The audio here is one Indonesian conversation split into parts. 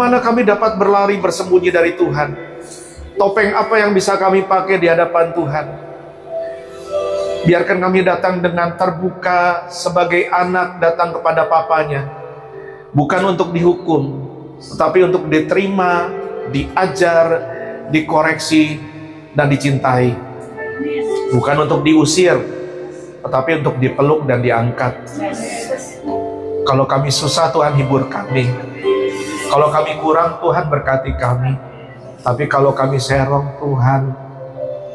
Kemana kami dapat berlari bersembunyi dari Tuhan? Topeng apa yang bisa kami pakai di hadapan Tuhan? Biarkan kami datang dengan terbuka sebagai anak datang kepada papanya. Bukan untuk dihukum, tetapi untuk diterima, diajar, dikoreksi, dan dicintai. Bukan untuk diusir, tetapi untuk dipeluk dan diangkat. Kalau kami susah, Tuhan hibur kami. Kalau kami kurang, Tuhan berkati kami. Tapi kalau kami serong, Tuhan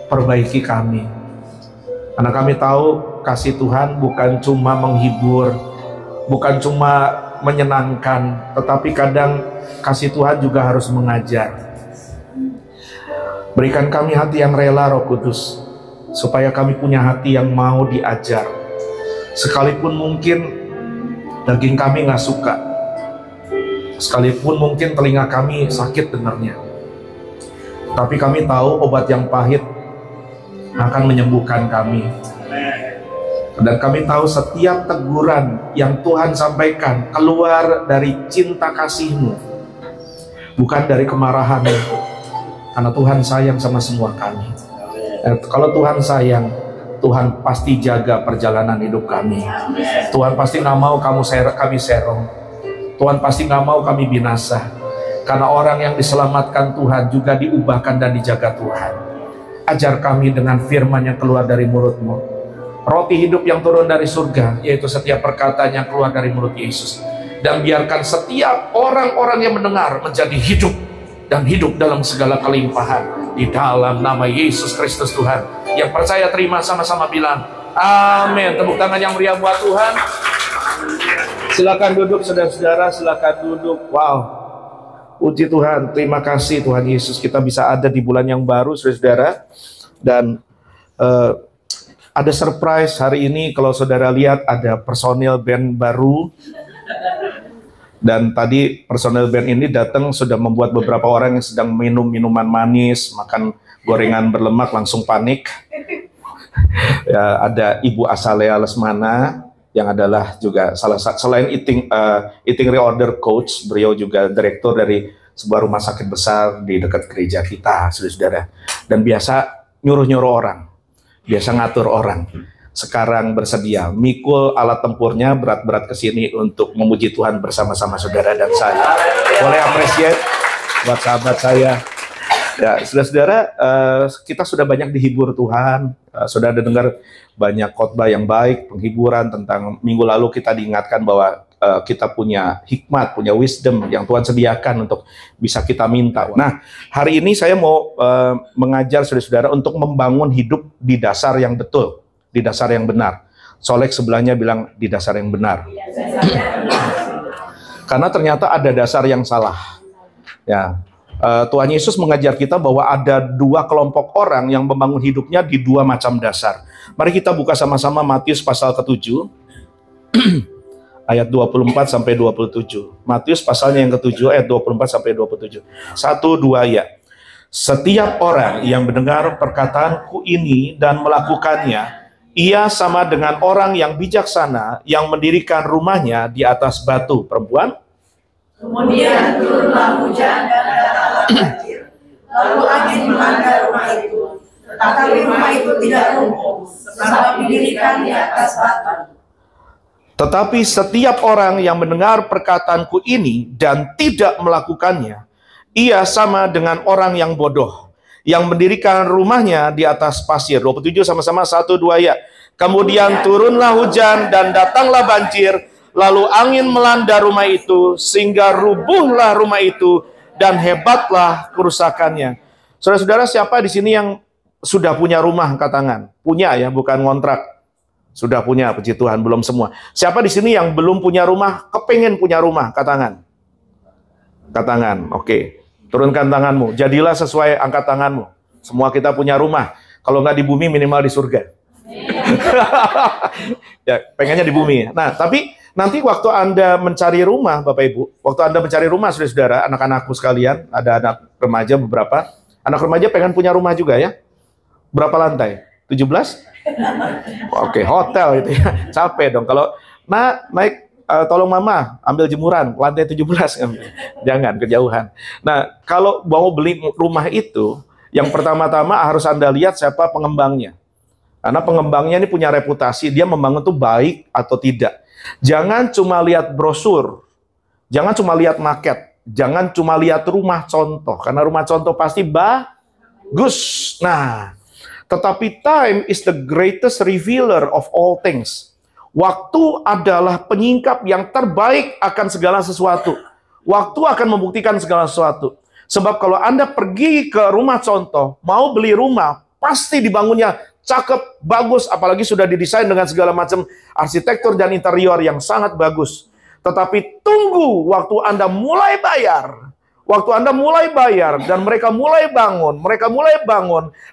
perbaiki kami. Karena kami tahu kasih Tuhan bukan cuma menghibur, bukan cuma menyenangkan, tetapi kadang kasih Tuhan juga harus mengajar. Berikan kami hati yang rela, Roh Kudus, supaya kami punya hati yang mau diajar. Sekalipun mungkin daging kami nggak suka, sekalipun mungkin telinga kami sakit dengarnya, tapi kami tahu obat yang pahit akan menyembuhkan kami. Dan kami tahu setiap teguran yang Tuhan sampaikan keluar dari cinta kasih-Mu, bukan dari kemarahan-Mu. Karena Tuhan sayang sama semua kami. Kalau Tuhan sayang, Tuhan pasti jaga perjalanan hidup kami. Tuhan pasti nggak mau kami serong. Tuhan pasti nggak mau kami binasa. Karena orang yang diselamatkan Tuhan juga diubahkan dan dijaga Tuhan. Ajar kami dengan firman yang keluar dari mulut-Mu. Roti hidup yang turun dari surga, yaitu setiap perkataan yang keluar dari mulut Yesus. Dan biarkan setiap orang-orang yang mendengar menjadi hidup, dan hidup dalam segala kelimpahan. Di dalam nama Yesus Kristus Tuhan. Yang percaya terima sama-sama bilang amin. Tepuk tangan yang meriah buat Tuhan. Silakan duduk saudara-saudara, silakan duduk. Wow, puji Tuhan, terima kasih Tuhan Yesus, kita bisa ada di bulan yang baru saudara-saudara. Dan ada surprise hari ini. Kalau saudara lihat ada personil band baru. Dan tadi personil band ini datang sudah membuat beberapa orang yang sedang minum minuman manis, makan gorengan berlemak langsung panik. Ya, ada Ibu Azalea Lesmana yang adalah juga selain eating reorder coach, beliau juga direktur dari sebuah rumah sakit besar di dekat gereja kita, saudara-saudara. Dan biasa nyuruh-nyuruh orang, biasa ngatur orang. Sekarang bersedia mikul alat tempurnya berat-berat ke sini untuk memuji Tuhan bersama-sama saudara dan saya. Boleh appreciate buat sahabat saya. Ya, saudara-saudara, kita sudah banyak dihibur Tuhan. Sudah ada dengar banyak khotbah yang baik, penghiburan tentang minggu lalu kita diingatkan bahwa kita punya hikmat, punya wisdom yang Tuhan sediakan untuk bisa kita minta. Nah, hari ini saya mau mengajar saudara-saudara untuk membangun hidup di dasar yang betul, di dasar yang benar. Solek sebelahnya bilang di dasar yang benar. Karena ternyata ada dasar yang salah. Ya, Tuhan Yesus mengajar kita bahwa ada dua kelompok orang yang membangun hidupnya di dua macam dasar. Mari kita buka sama-sama Matius pasal ke-7. Ayat 24 sampai 27. Matius pasalnya yang ke-7 ayat 24 sampai 27. 1-2 ya. Setiap orang yang mendengar perkataanku ini dan melakukannya, ia sama dengan orang yang bijaksana yang mendirikan rumahnya di atas batu. Perempuan? Kemudian turunlah hujan dan datanglah banjir, lalu angin melanda rumah itu. Tetapi rumah itu tidak runtuh, sebab didirikan di atas batu. Tetapi setiap orang yang mendengar perkataanku ini dan tidak melakukannya, ia sama dengan orang yang bodoh, yang mendirikan rumahnya di atas pasir. 27 sama-sama 1-2 ya. Kemudian turunlah hujan dan datanglah banjir, lalu angin melanda rumah itu, sehingga rubuhlah rumah itu, dan hebatlah kerusakannya. Saudara-saudara, siapa di sini yang sudah punya rumah? Angkat tangan. Punya ya, bukan ngontrak. Sudah punya, puji Tuhan, belum semua. Siapa di sini yang belum punya rumah, kepengen punya rumah? Angkat tangan. Angkat tangan, oke. Turunkan tanganmu, jadilah sesuai angkat tanganmu. Semua kita punya rumah. Kalau nggak di bumi, minimal di surga. Ya, pengennya di bumi. Nah, tapi nanti waktu Anda mencari rumah, Bapak Ibu, waktu Anda mencari rumah, saudara-saudara, anak-anakku sekalian, ada anak remaja beberapa, anak remaja pengen punya rumah juga ya. Berapa lantai? 17? Oke, hotel itu ya. Capek dong. Kalau naik tolong mama ambil jemuran lantai 17. Jangan kejauhan. Nah, kalau mau beli rumah itu, yang pertama-tama harus Anda lihat siapa pengembangnya. Karena pengembangnya ini punya reputasi, dia membangun itu baik atau tidak. Jangan cuma lihat brosur, jangan cuma lihat maket, jangan cuma lihat rumah contoh, karena rumah contoh pasti bagus. Nah, tetapi time is the greatest revealer of all things. Waktu adalah penyingkap yang terbaik akan segala sesuatu. Waktu akan membuktikan segala sesuatu. Sebab kalau Anda pergi ke rumah contoh, mau beli rumah, pasti dibangunnya cakep, bagus, apalagi sudah didesain dengan segala macam arsitektur dan interior yang sangat bagus. Tetapi tunggu waktu Anda mulai bayar. Waktu Anda mulai bayar dan mereka mulai bangun,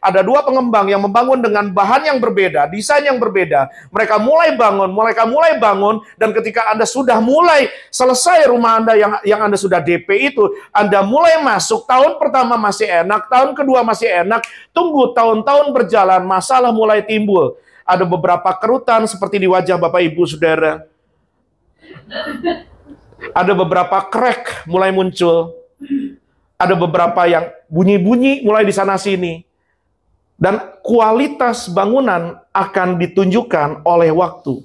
ada dua pengembang yang membangun dengan bahan yang berbeda, desain yang berbeda. Mereka mulai bangun, dan ketika Anda sudah mulai selesai rumah Anda yang Anda sudah DP itu, Anda mulai masuk, tahun pertama masih enak, tahun kedua masih enak, tunggu tahun-tahun berjalan, masalah mulai timbul. Ada beberapa kerutan seperti di wajah Bapak Ibu Saudara. Ada beberapa crack mulai muncul. Ada beberapa yang bunyi-bunyi mulai di sana-sini. Dan kualitas bangunan akan ditunjukkan oleh waktu.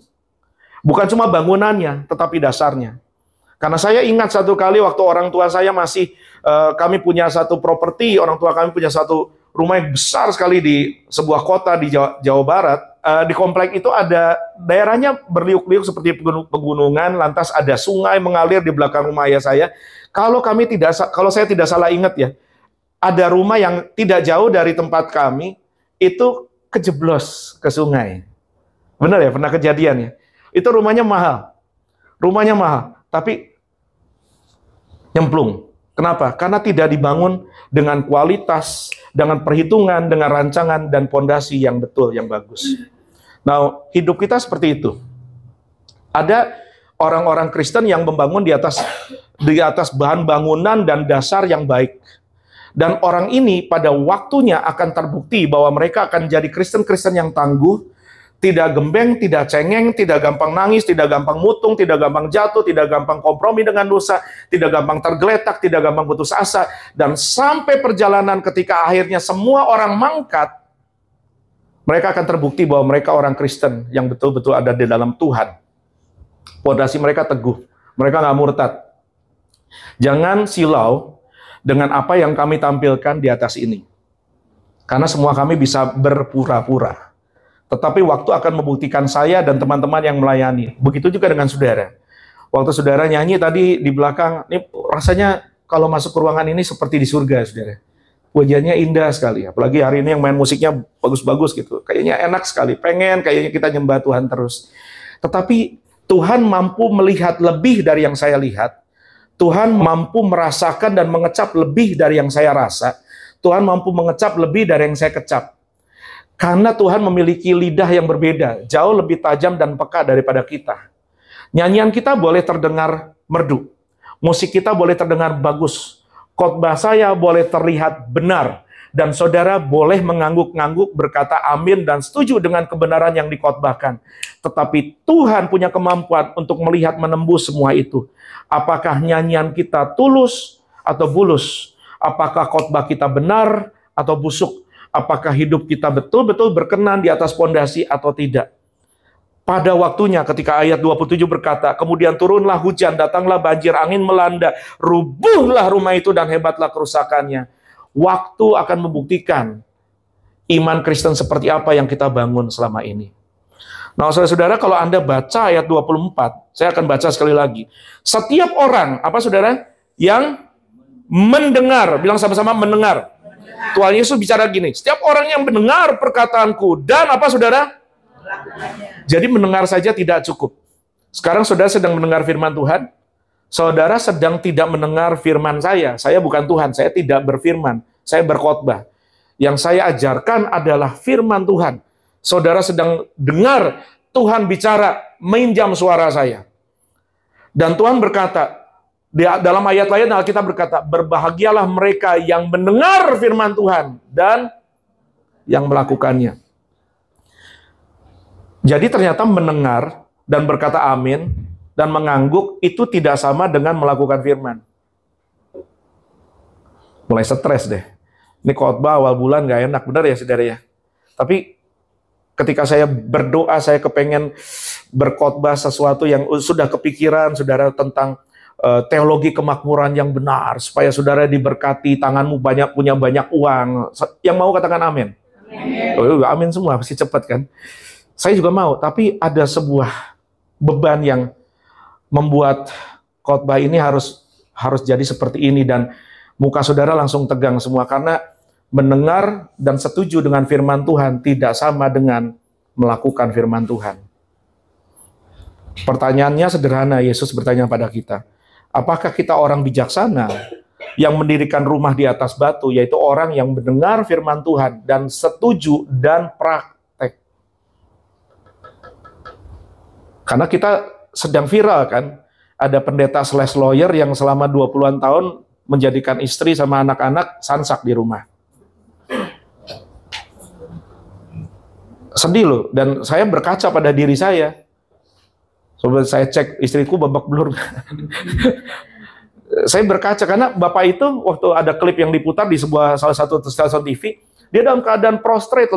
Bukan cuma bangunannya, tetapi dasarnya. Karena saya ingat satu kali waktu orang tua saya masih, kami punya satu properti, orang tua kami punya satu rumah yang besar sekali di sebuah kota di Jawa Barat. Di komplek itu ada daerahnya berliuk-liuk seperti pegunungan, lantas ada sungai mengalir di belakang rumah ayah saya. Kalau saya tidak salah ingat ya, ada rumah yang tidak jauh dari tempat kami itu kejeblos ke sungai. Benar ya, pernah kejadian ya. Itu rumahnya mahal, tapi nyemplung. Kenapa? Karena tidak dibangun dengan kualitas, dengan perhitungan, dengan rancangan dan pondasi yang betul, yang bagus. Nah, hidup kita seperti itu. Ada orang-orang Kristen yang membangun di atas bahan bangunan dan dasar yang baik. Dan orang ini pada waktunya akan terbukti bahwa mereka akan jadi Kristen-Kristen yang tangguh, tidak gembeng, tidak cengeng, tidak gampang nangis, tidak gampang mutung, tidak gampang jatuh, tidak gampang kompromi dengan dosa, tidak gampang tergeletak, tidak gampang putus asa. Dan sampai perjalanan ketika akhirnya semua orang mangkat, mereka akan terbukti bahwa mereka orang Kristen yang betul-betul ada di dalam Tuhan. Pondasi mereka teguh, mereka nggak murtad. Jangan silau dengan apa yang kami tampilkan di atas ini. Karena semua kami bisa berpura-pura. Tetapi waktu akan membuktikan saya dan teman-teman yang melayani. Begitu juga dengan saudara. Waktu saudara nyanyi tadi di belakang, ini rasanya kalau masuk ke ruangan ini seperti di surga, saudara. Wajahnya indah sekali. Apalagi hari ini yang main musiknya bagus-bagus gitu. Kayaknya enak sekali. Pengen kayaknya kita nyembah Tuhan terus. Tetapi Tuhan mampu melihat lebih dari yang saya lihat. Tuhan mampu merasakan dan mengecap lebih dari yang saya rasa. Tuhan mampu mengecap lebih dari yang saya kecap. Karena Tuhan memiliki lidah yang berbeda, jauh lebih tajam dan peka daripada kita. Nyanyian kita boleh terdengar merdu. Musik kita boleh terdengar bagus. Khotbah saya boleh terlihat benar. Dan saudara boleh mengangguk-ngangguk, berkata amin dan setuju dengan kebenaran yang dikhotbahkan. Tetapi Tuhan punya kemampuan untuk melihat menembus semua itu. Apakah nyanyian kita tulus atau bulus? Apakah khotbah kita benar atau busuk? Apakah hidup kita betul-betul berkenan di atas pondasi atau tidak? Pada waktunya ketika ayat 27 berkata, kemudian turunlah hujan, datanglah banjir, angin melanda, rubuhlah rumah itu dan hebatlah kerusakannya. Waktu akan membuktikan iman Kristen seperti apa yang kita bangun selama ini. Nah, saudara-saudara, kalau Anda baca ayat 24, saya akan baca sekali lagi. Setiap orang, apa saudara, yang mendengar, bilang sama-sama mendengar. Tuhan Yesus bicara gini, setiap orang yang mendengar perkataanku, dan apa saudara? Jadi mendengar saja tidak cukup. Sekarang saudara sedang mendengar firman Tuhan, saudara sedang tidak mendengar firman saya bukan Tuhan, saya tidak berfirman, saya berkhotbah. Yang saya ajarkan adalah firman Tuhan. Saudara sedang dengar Tuhan bicara, minjam suara saya. Dan Tuhan berkata, dalam ayat lain Alkitab berkata, berbahagialah mereka yang mendengar firman Tuhan dan yang melakukannya. Jadi ternyata mendengar dan berkata amin dan mengangguk itu tidak sama dengan melakukan firman. Mulai stres deh. Ini khotbah awal bulan gak enak, benar ya saudara ya. Tapi ketika saya berdoa, saya kepengen berkhotbah sesuatu yang sudah kepikiran saudara tentang teologi kemakmuran yang benar, supaya saudara diberkati, tanganmu punya banyak uang. Yang mau katakan amin. Amin. Amin semua, pasti cepat kan. Saya juga mau, tapi ada sebuah beban yang membuat khotbah ini harus jadi seperti ini, dan muka saudara langsung tegang semua karena mendengar dan setuju dengan firman Tuhan tidak sama dengan melakukan firman Tuhan. Pertanyaannya sederhana, Yesus bertanya pada kita, apakah kita orang bijaksana yang mendirikan rumah di atas batu, yaitu orang yang mendengar firman Tuhan dan setuju dan praktek. Karena kita sedang viral kan, ada pendeta / lawyer yang selama 20-an tahun menjadikan istri sama anak-anak sansak di rumah. Sedih loh, dan saya berkaca pada diri saya. Coba saya cek istriku babak belur. Saya berkaca karena bapak itu waktu ada klip yang diputar di salah satu stasiun TV, dia dalam keadaan prostrate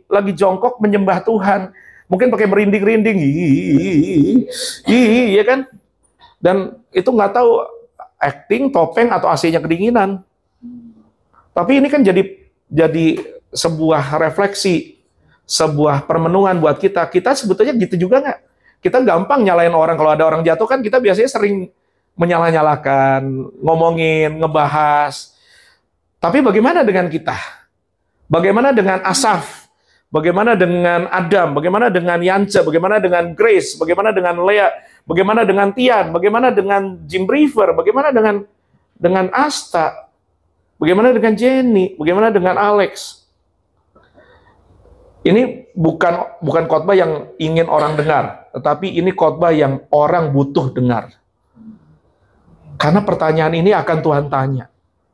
lagi jongkok menyembah Tuhan. Mungkin pakai merinding-rinding, ya kan? Dan itu nggak tahu acting, topeng, atau AC-nya kedinginan. Tapi ini kan jadi sebuah refleksi, sebuah permenungan buat kita. Kita sebetulnya gitu juga nggak? Kita gampang nyalain orang. Kalau ada orang jatuh kan kita biasanya sering menyalah-nyalakan, ngomongin, ngebahas. Tapi bagaimana dengan kita? Bagaimana dengan Asaf? Bagaimana dengan Adam? Bagaimana dengan Yance? Bagaimana dengan Grace? Bagaimana dengan Lea? Bagaimana dengan Tian? Bagaimana dengan Jim River? Bagaimana dengan Asta? Bagaimana dengan Jenny? Bagaimana dengan Alex? Ini bukan khotbah yang ingin orang dengar, tetapi ini khotbah yang orang butuh dengar. Karena pertanyaan ini akan Tuhan tanya.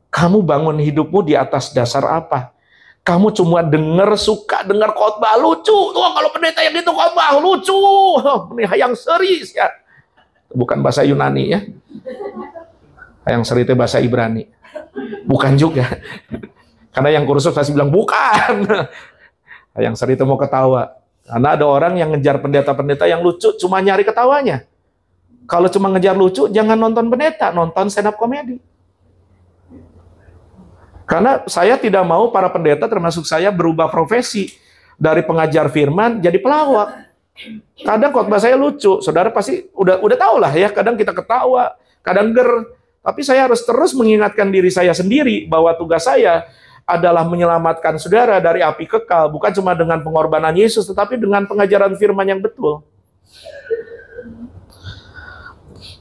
Kamu bangun hidupmu di atas dasar apa? Kamu cuma suka dengar khotbah lucu. Tuh kalau pendeta yang itu khotbah lucu. Hayang seri ya. Bukan bahasa Yunani ya. Hayang seri itu bahasa Ibrani. Bukan juga. Karena yang kursus pasti bilang bukan. Hayang seri itu mau ketawa. Karena ada orang yang ngejar pendeta-pendeta yang lucu cuma nyari ketawanya. Kalau cuma ngejar lucu jangan nonton pendeta, nonton stand up comedy. Karena saya tidak mau para pendeta termasuk saya berubah profesi dari pengajar firman jadi pelawak. Kadang khotbah saya lucu, saudara pasti udah tahu lah ya. Kadang kita ketawa, kadang ger. Tapi saya harus terus mengingatkan diri saya sendiri bahwa tugas saya adalah menyelamatkan saudara dari api kekal, bukan cuma dengan pengorbanan Yesus, tetapi dengan pengajaran firman yang betul.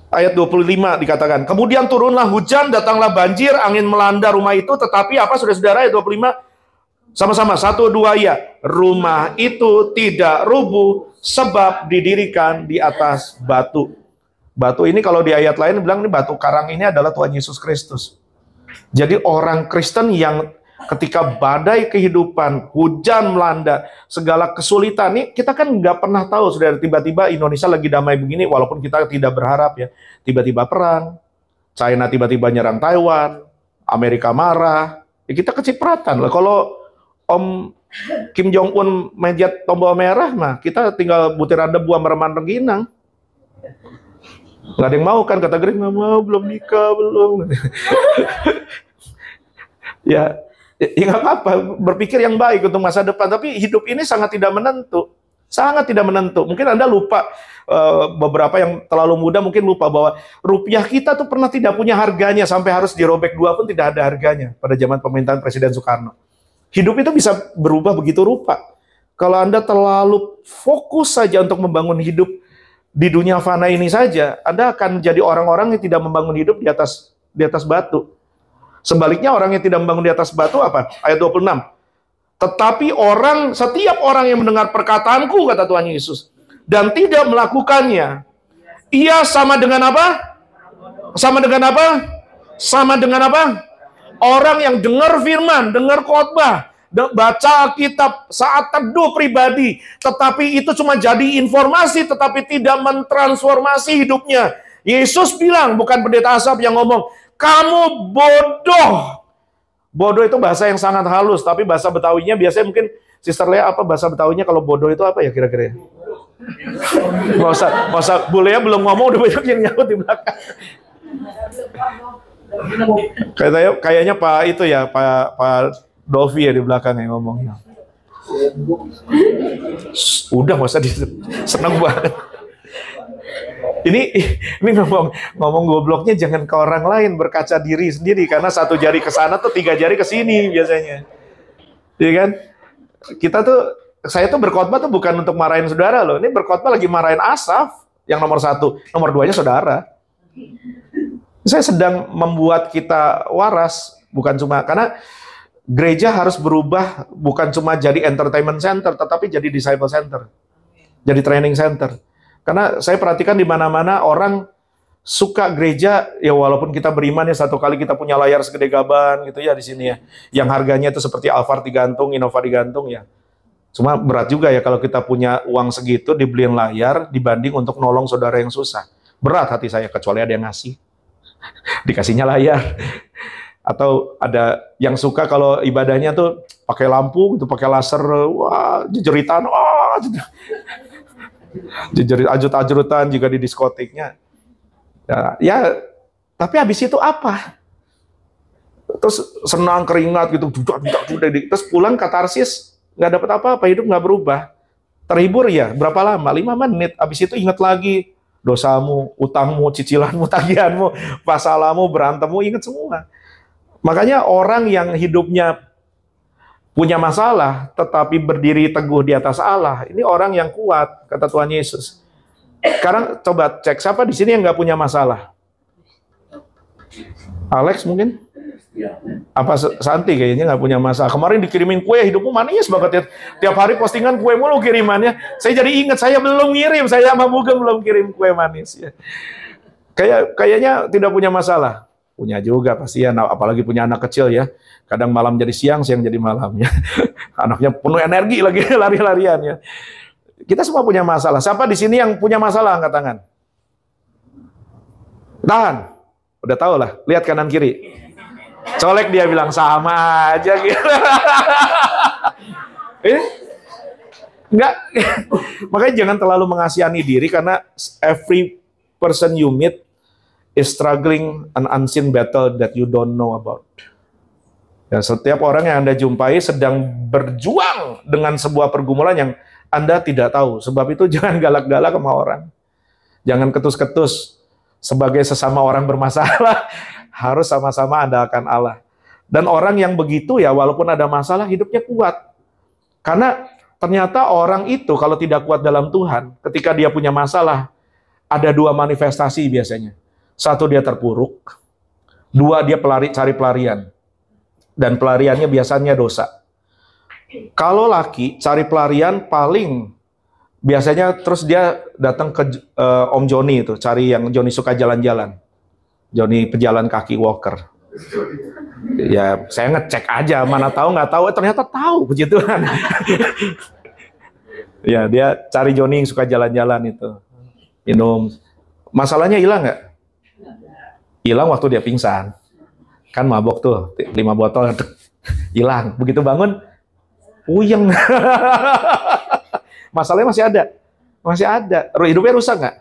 Ayat 25 dikatakan, kemudian turunlah hujan, datanglah banjir, angin melanda rumah itu, tetapi apa saudara-saudara? Ayat 25, sama-sama, 1, 2 ya. Rumah itu tidak rubuh, sebab didirikan di atas batu. Batu ini kalau di ayat lain bilang ini batu karang ini adalah Tuhan Yesus Kristus. Jadi orang Kristen yang ketika badai kehidupan, hujan melanda, segala kesulitan, nih kita kan nggak pernah tahu, saudara, tiba-tiba Indonesia lagi damai begini, walaupun kita tidak berharap ya, tiba-tiba perang, China tiba-tiba nyerang Taiwan, Amerika marah, ya kita kecipratan lah. Kalau Om Kim Jong-un mencet tombol merah, nah kita tinggal butiran debu sama reman rengginang. Nggak ada yang mau kan, kata Greg, nggak mau, belum nikah, belum. Ya nggak apa-apa, berpikir yang baik untuk masa depan. Tapi hidup ini sangat tidak menentu. Sangat tidak menentu. Mungkin Anda lupa, beberapa yang terlalu muda mungkin lupa bahwa rupiah kita tuh pernah tidak punya harganya, sampai harus dirobek 2 pun tidak ada harganya pada zaman pemerintahan Presiden Soekarno. Hidup itu bisa berubah begitu rupa. Kalau Anda terlalu fokus saja untuk membangun hidup di dunia fana ini saja, Anda akan jadi orang-orang yang tidak membangun hidup di atas batu. Sebaliknya orang yang tidak membangun di atas batu apa? Ayat 26. Tetapi setiap orang yang mendengar perkataanku, kata Tuhan Yesus, dan tidak melakukannya, ia sama dengan apa? Sama dengan apa? Sama dengan apa? Orang yang dengar firman, dengar khotbah, baca kitab saat teduh pribadi, tetapi itu cuma jadi informasi, tetapi tidak mentransformasi hidupnya. Yesus bilang, bukan pendeta Asaf yang ngomong, kamu bodoh. Bodoh itu bahasa yang sangat halus, tapi bahasa Betawinya biasanya mungkin, Sister Lea, apa bahasa Betawinya kalau bodoh itu apa ya kira-kira? Nggak usah, Bu Lea belum ngomong, udah banyak yang nyaut di belakang. Kayaknya Pak itu ya, Pak Dovi ya di belakang yang ngomongnya. Udah nggak usah seneng banget. Ini ngomong gobloknya jangan ke orang lain, berkaca diri sendiri, karena satu jari ke sana tuh 3 jari ke sini biasanya. Iya kan? Saya tuh berkhotbah tuh bukan untuk marahin saudara loh. Ini berkhotbah lagi marahin Asaf yang nomor 1, nomor 2-nya saudara. Saya sedang membuat kita waras, bukan cuma karena gereja harus berubah, bukan cuma jadi entertainment center, tetapi jadi disciple center, jadi training center. Karena saya perhatikan di mana-mana orang suka gereja, ya walaupun kita beriman ya, satu kali kita punya layar segede gaban gitu ya di sini ya, yang harganya itu seperti Alphard digantung, Innova digantung ya. Cuma berat juga ya kalau kita punya uang segitu dibeliin layar dibanding untuk nolong saudara yang susah. Berat hati saya, kecuali ada yang ngasih. Dikasihnya layar. Atau ada yang suka kalau ibadahnya tuh pakai lampu gitu, pakai laser, wah, jejeritan, wah, jejerit ajut-ajutan juga di diskotiknya. Ya, tapi habis itu apa? Terus senang keringat gitu, terus pulang katarsis, nggak dapat apa-apa, hidup nggak berubah. Terhibur ya, berapa lama? 5 menit. Habis itu ingat lagi dosamu, utangmu, cicilanmu, tagihanmu, masalahmu, berantemmu, ingat semua. Makanya orang yang hidupnya punya masalah, tetapi berdiri teguh di atas Allah, ini orang yang kuat, kata Tuhan Yesus. Sekarang coba cek, siapa di sini yang nggak punya masalah? Alex mungkin? Apa Santi kayaknya nggak punya masalah. Kemarin dikirimin kue, hidupmu manis banget ya. Tiap hari postingan kue mulu kirimannya. Saya jadi ingat, saya belum ngirim, saya sama Bugeng belum kirim kue manis. Ya. Kayaknya tidak punya masalah. Punya juga pasti ya, apalagi punya anak kecil ya. Kadang malam jadi siang, siang jadi malam ya. Anaknya penuh energi lagi, lari-larian ya. Kita semua punya masalah. Siapa di sini yang punya masalah? Angkat tangan. Tahan. Udah tahu lah. Lihat kanan kiri. Colek dia bilang sama aja gitu. Enggak. Makanya jangan terlalu mengasihani diri karena every person you meet is struggling an unseen battle that you don't know about. Ya, setiap orang yang Anda jumpai sedang berjuang dengan sebuah pergumulan yang Anda tidak tahu. Sebab itu jangan galak-galak sama orang. Jangan ketus-ketus. Sebagai sesama orang bermasalah, harus sama-sama andalkan Allah. Dan orang yang begitu ya, walaupun ada masalah, hidupnya kuat. Karena ternyata orang itu kalau tidak kuat dalam Tuhan, ketika dia punya masalah, ada 2 manifestasi biasanya. 1, dia terpuruk. 2, dia cari pelarian. Dan pelariannya biasanya dosa. Kalau laki, cari pelarian paling biasanya terus dia datang ke Om Joni itu, cari yang Joni suka jalan-jalan. Joni pejalan kaki walker. Ya, saya ngecek aja, mana tahu nggak tahu, ternyata tahu, puji Tuhan. Ya, dia cari Joni yang suka jalan-jalan itu. Minum. Masalahnya hilang nggak? Hilang waktu dia pingsan. Kan mabok tuh, 5 botol, hilang. Begitu bangun, puyeng. Masalahnya masih ada. Masih ada. Hidupnya rusak nggak?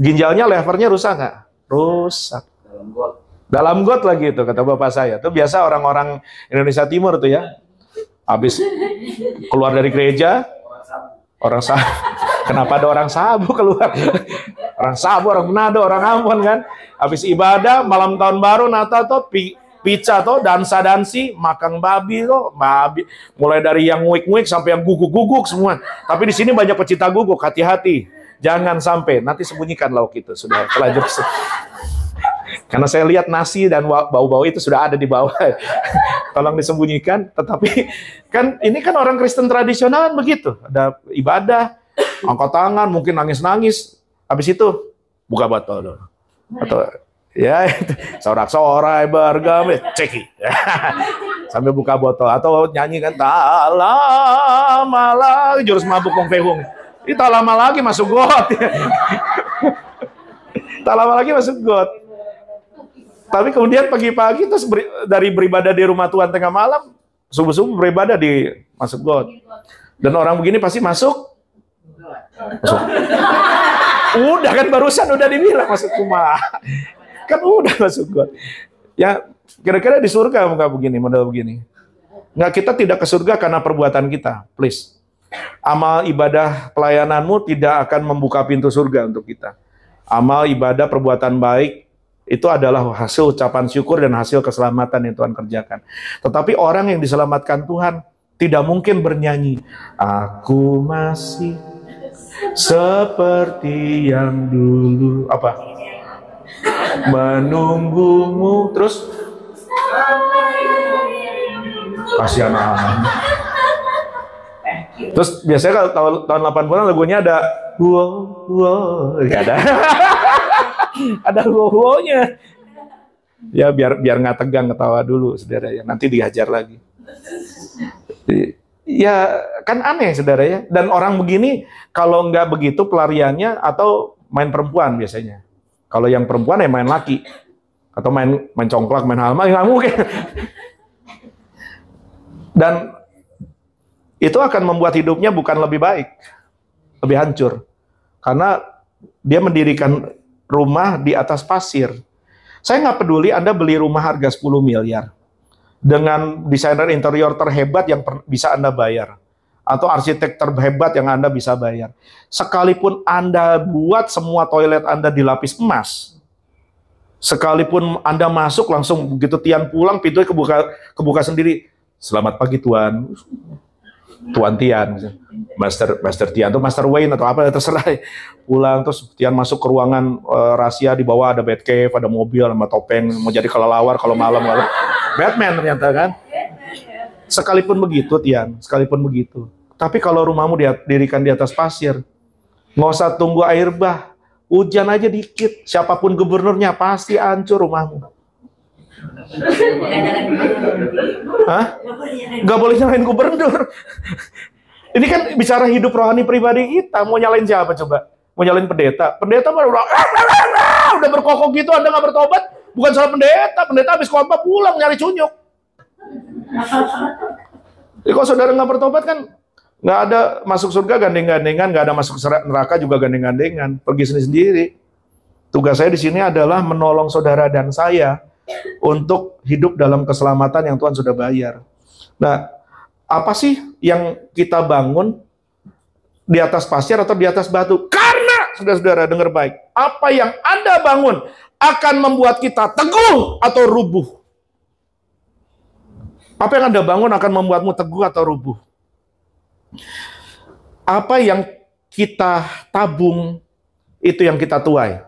Ginjalnya, levernya rusak nggak? Rusak. Dalam got lagi itu, kata bapak saya. Itu biasa orang-orang Indonesia Timur tuh ya. Habis keluar dari gereja, orang sabu. Kenapa ada orang sabu keluar? Orang sabu, orang Manado, orang Ambon kan. Habis ibadah, malam tahun baru, Natal tuh, pizza tuh, dansa-dansi, makan babi tuh, babi. Mulai dari yang nguik-nguik sampai yang guguk-guguk semua. Tapi di sini banyak pecinta guguk, hati-hati. Jangan sampai, nanti sembunyikan lauk itu, sudah terlanjur. Karena saya lihat nasi dan bau-bau itu sudah ada di bawah. Tolong disembunyikan, tetapi kan ini kan orang Kristen tradisional kan begitu. Ada ibadah, angkat tangan, mungkin nangis-nangis. Habis itu, buka botol dulu. Atau ya, sorak-sorai, bergam, ceki. sambil buka botol atau nyanyi kan tak lama lagi jurus mabuk Kong Fehung. Itu tak lama lagi masuk got. Tak lama lagi masuk got. Tapi kemudian pagi-pagi terus dari beribadah di rumah Tuhan tengah malam, subuh-subuh beribadah di masuk got. Dan orang begini pasti masuk. Udah kan barusan udah dibilang masuk rumah. Kan udah masuk got. Ya kira-kira di surga muka begini, model begini. Nggak, kita tidak ke surga karena perbuatan kita, please. Amal ibadah pelayananmu tidak akan membuka pintu surga untuk kita. Amal ibadah perbuatan baik itu adalah hasil ucapan syukur dan hasil keselamatan yang Tuhan kerjakan. Tetapi orang yang diselamatkan Tuhan tidak mungkin bernyanyi, aku masih seperti yang dulu, apa? Menunggumu, terus kasihan amat. Terus biasanya kalau tahun 80-an lagunya ada wow, nggak ada. Ada wow-nya. Ya biar nggak tegang, ketawa dulu saudara ya. Nanti dihajar lagi. Ya kan aneh saudara ya. Dan orang begini kalau nggak begitu pelariannya atau main perempuan biasanya. Kalau yang perempuan ya main laki atau main congklak, main halma, nggak mungkin. Dan itu akan membuat hidupnya bukan lebih baik, lebih hancur. Karena dia mendirikan rumah di atas pasir. Saya nggak peduli Anda beli rumah harga 10 miliar. Dengan desainer interior terhebat yang bisa Anda bayar. Atau arsitek terhebat yang Anda bisa bayar. Sekalipun Anda buat semua toilet Anda dilapis emas. Sekalipun Anda masuk langsung begitu Tian pulang, pintunya kebuka sendiri. Selamat pagi Tuan. Tuan Tian, Master Tian atau Master Wayne atau apa terserah. Pulang terus Tian masuk ke ruangan rahasia, di bawah ada Batcave, ada mobil sama topeng, mau jadi kelelawar kalau malam. Batman ternyata kan. Sekalipun begitu Tian, sekalipun begitu. Tapi kalau rumahmu didirikan di atas pasir, nggak usah tunggu air bah, hujan aja dikit, siapapun gubernurnya pasti hancur rumahmu. Hah? Gak boleh nyalain gubernur. Ini kan bicara hidup rohani pribadi kita. Mau nyalain siapa coba? Mau nyalain pendeta? Pendeta udah berkokok gitu, Anda gak bertobat? Bukan salah pendeta. Pendeta habis khotbah pulang nyari cunyuk. Jadi kalau saudara gak bertobat kan gak ada masuk surga gandeng-gandengan, gak ada masuk neraka juga gandeng-gandengan. Pergi sendiri-sendiri. Tugas saya di sini adalah menolong saudara dan saya untuk hidup dalam keselamatan yang Tuhan sudah bayar. Nah, apa sih yang kita bangun di atas pasir atau di atas batu? Karena, saudara-saudara dengar baik, apa yang Anda bangun akan membuat kita teguh atau rubuh. Apa yang Anda bangun akan membuatmu teguh atau rubuh. Apa yang kita tabung, itu yang kita tuai.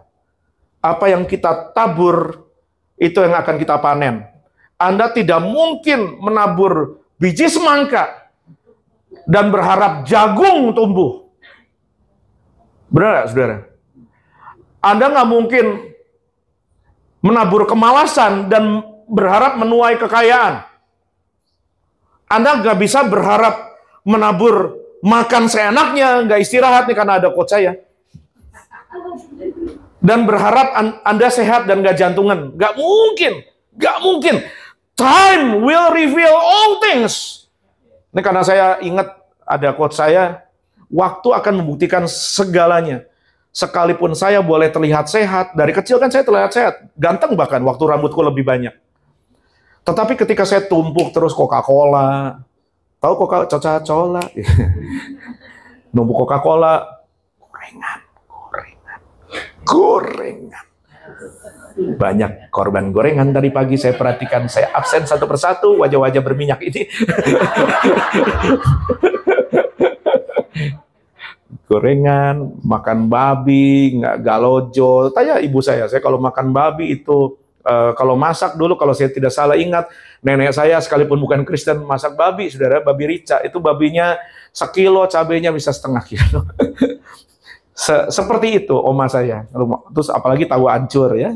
Apa yang kita tabur, itu yang akan kita panen. Anda tidak mungkin menabur biji semangka dan berharap jagung tumbuh. Benar nggak, saudara? Anda nggak mungkin menabur kemalasan dan berharap menuai kekayaan. Anda nggak bisa berharap menabur makan seenaknya, nggak istirahat nih karena ada coach saya. Dan berharap Anda sehat dan gak jantungan. Gak mungkin. Gak mungkin. Time will reveal all things. Ini karena saya ingat ada quote saya, waktu akan membuktikan segalanya. Sekalipun saya boleh terlihat sehat, dari kecil kan saya terlihat sehat. Ganteng bahkan, waktu rambutku lebih banyak. Tetapi ketika saya tumpuk terus Coca-Cola, tahu Coca-Cola? Numpuk Coca-Cola, gorengan. Banyak korban gorengan tadi pagi saya perhatikan, saya absen satu persatu wajah-wajah berminyak ini. Gorengan, makan babi, nggak galojo. Tanya ibu saya kalau makan babi itu kalau masak dulu, kalau saya tidak salah ingat, nenek saya sekalipun bukan Kristen masak babi, saudara, babi rica itu babinya 1 kilo, cabenya bisa 1/2 kilo. Seperti itu oma saya. Terus apalagi tahu ancur ya.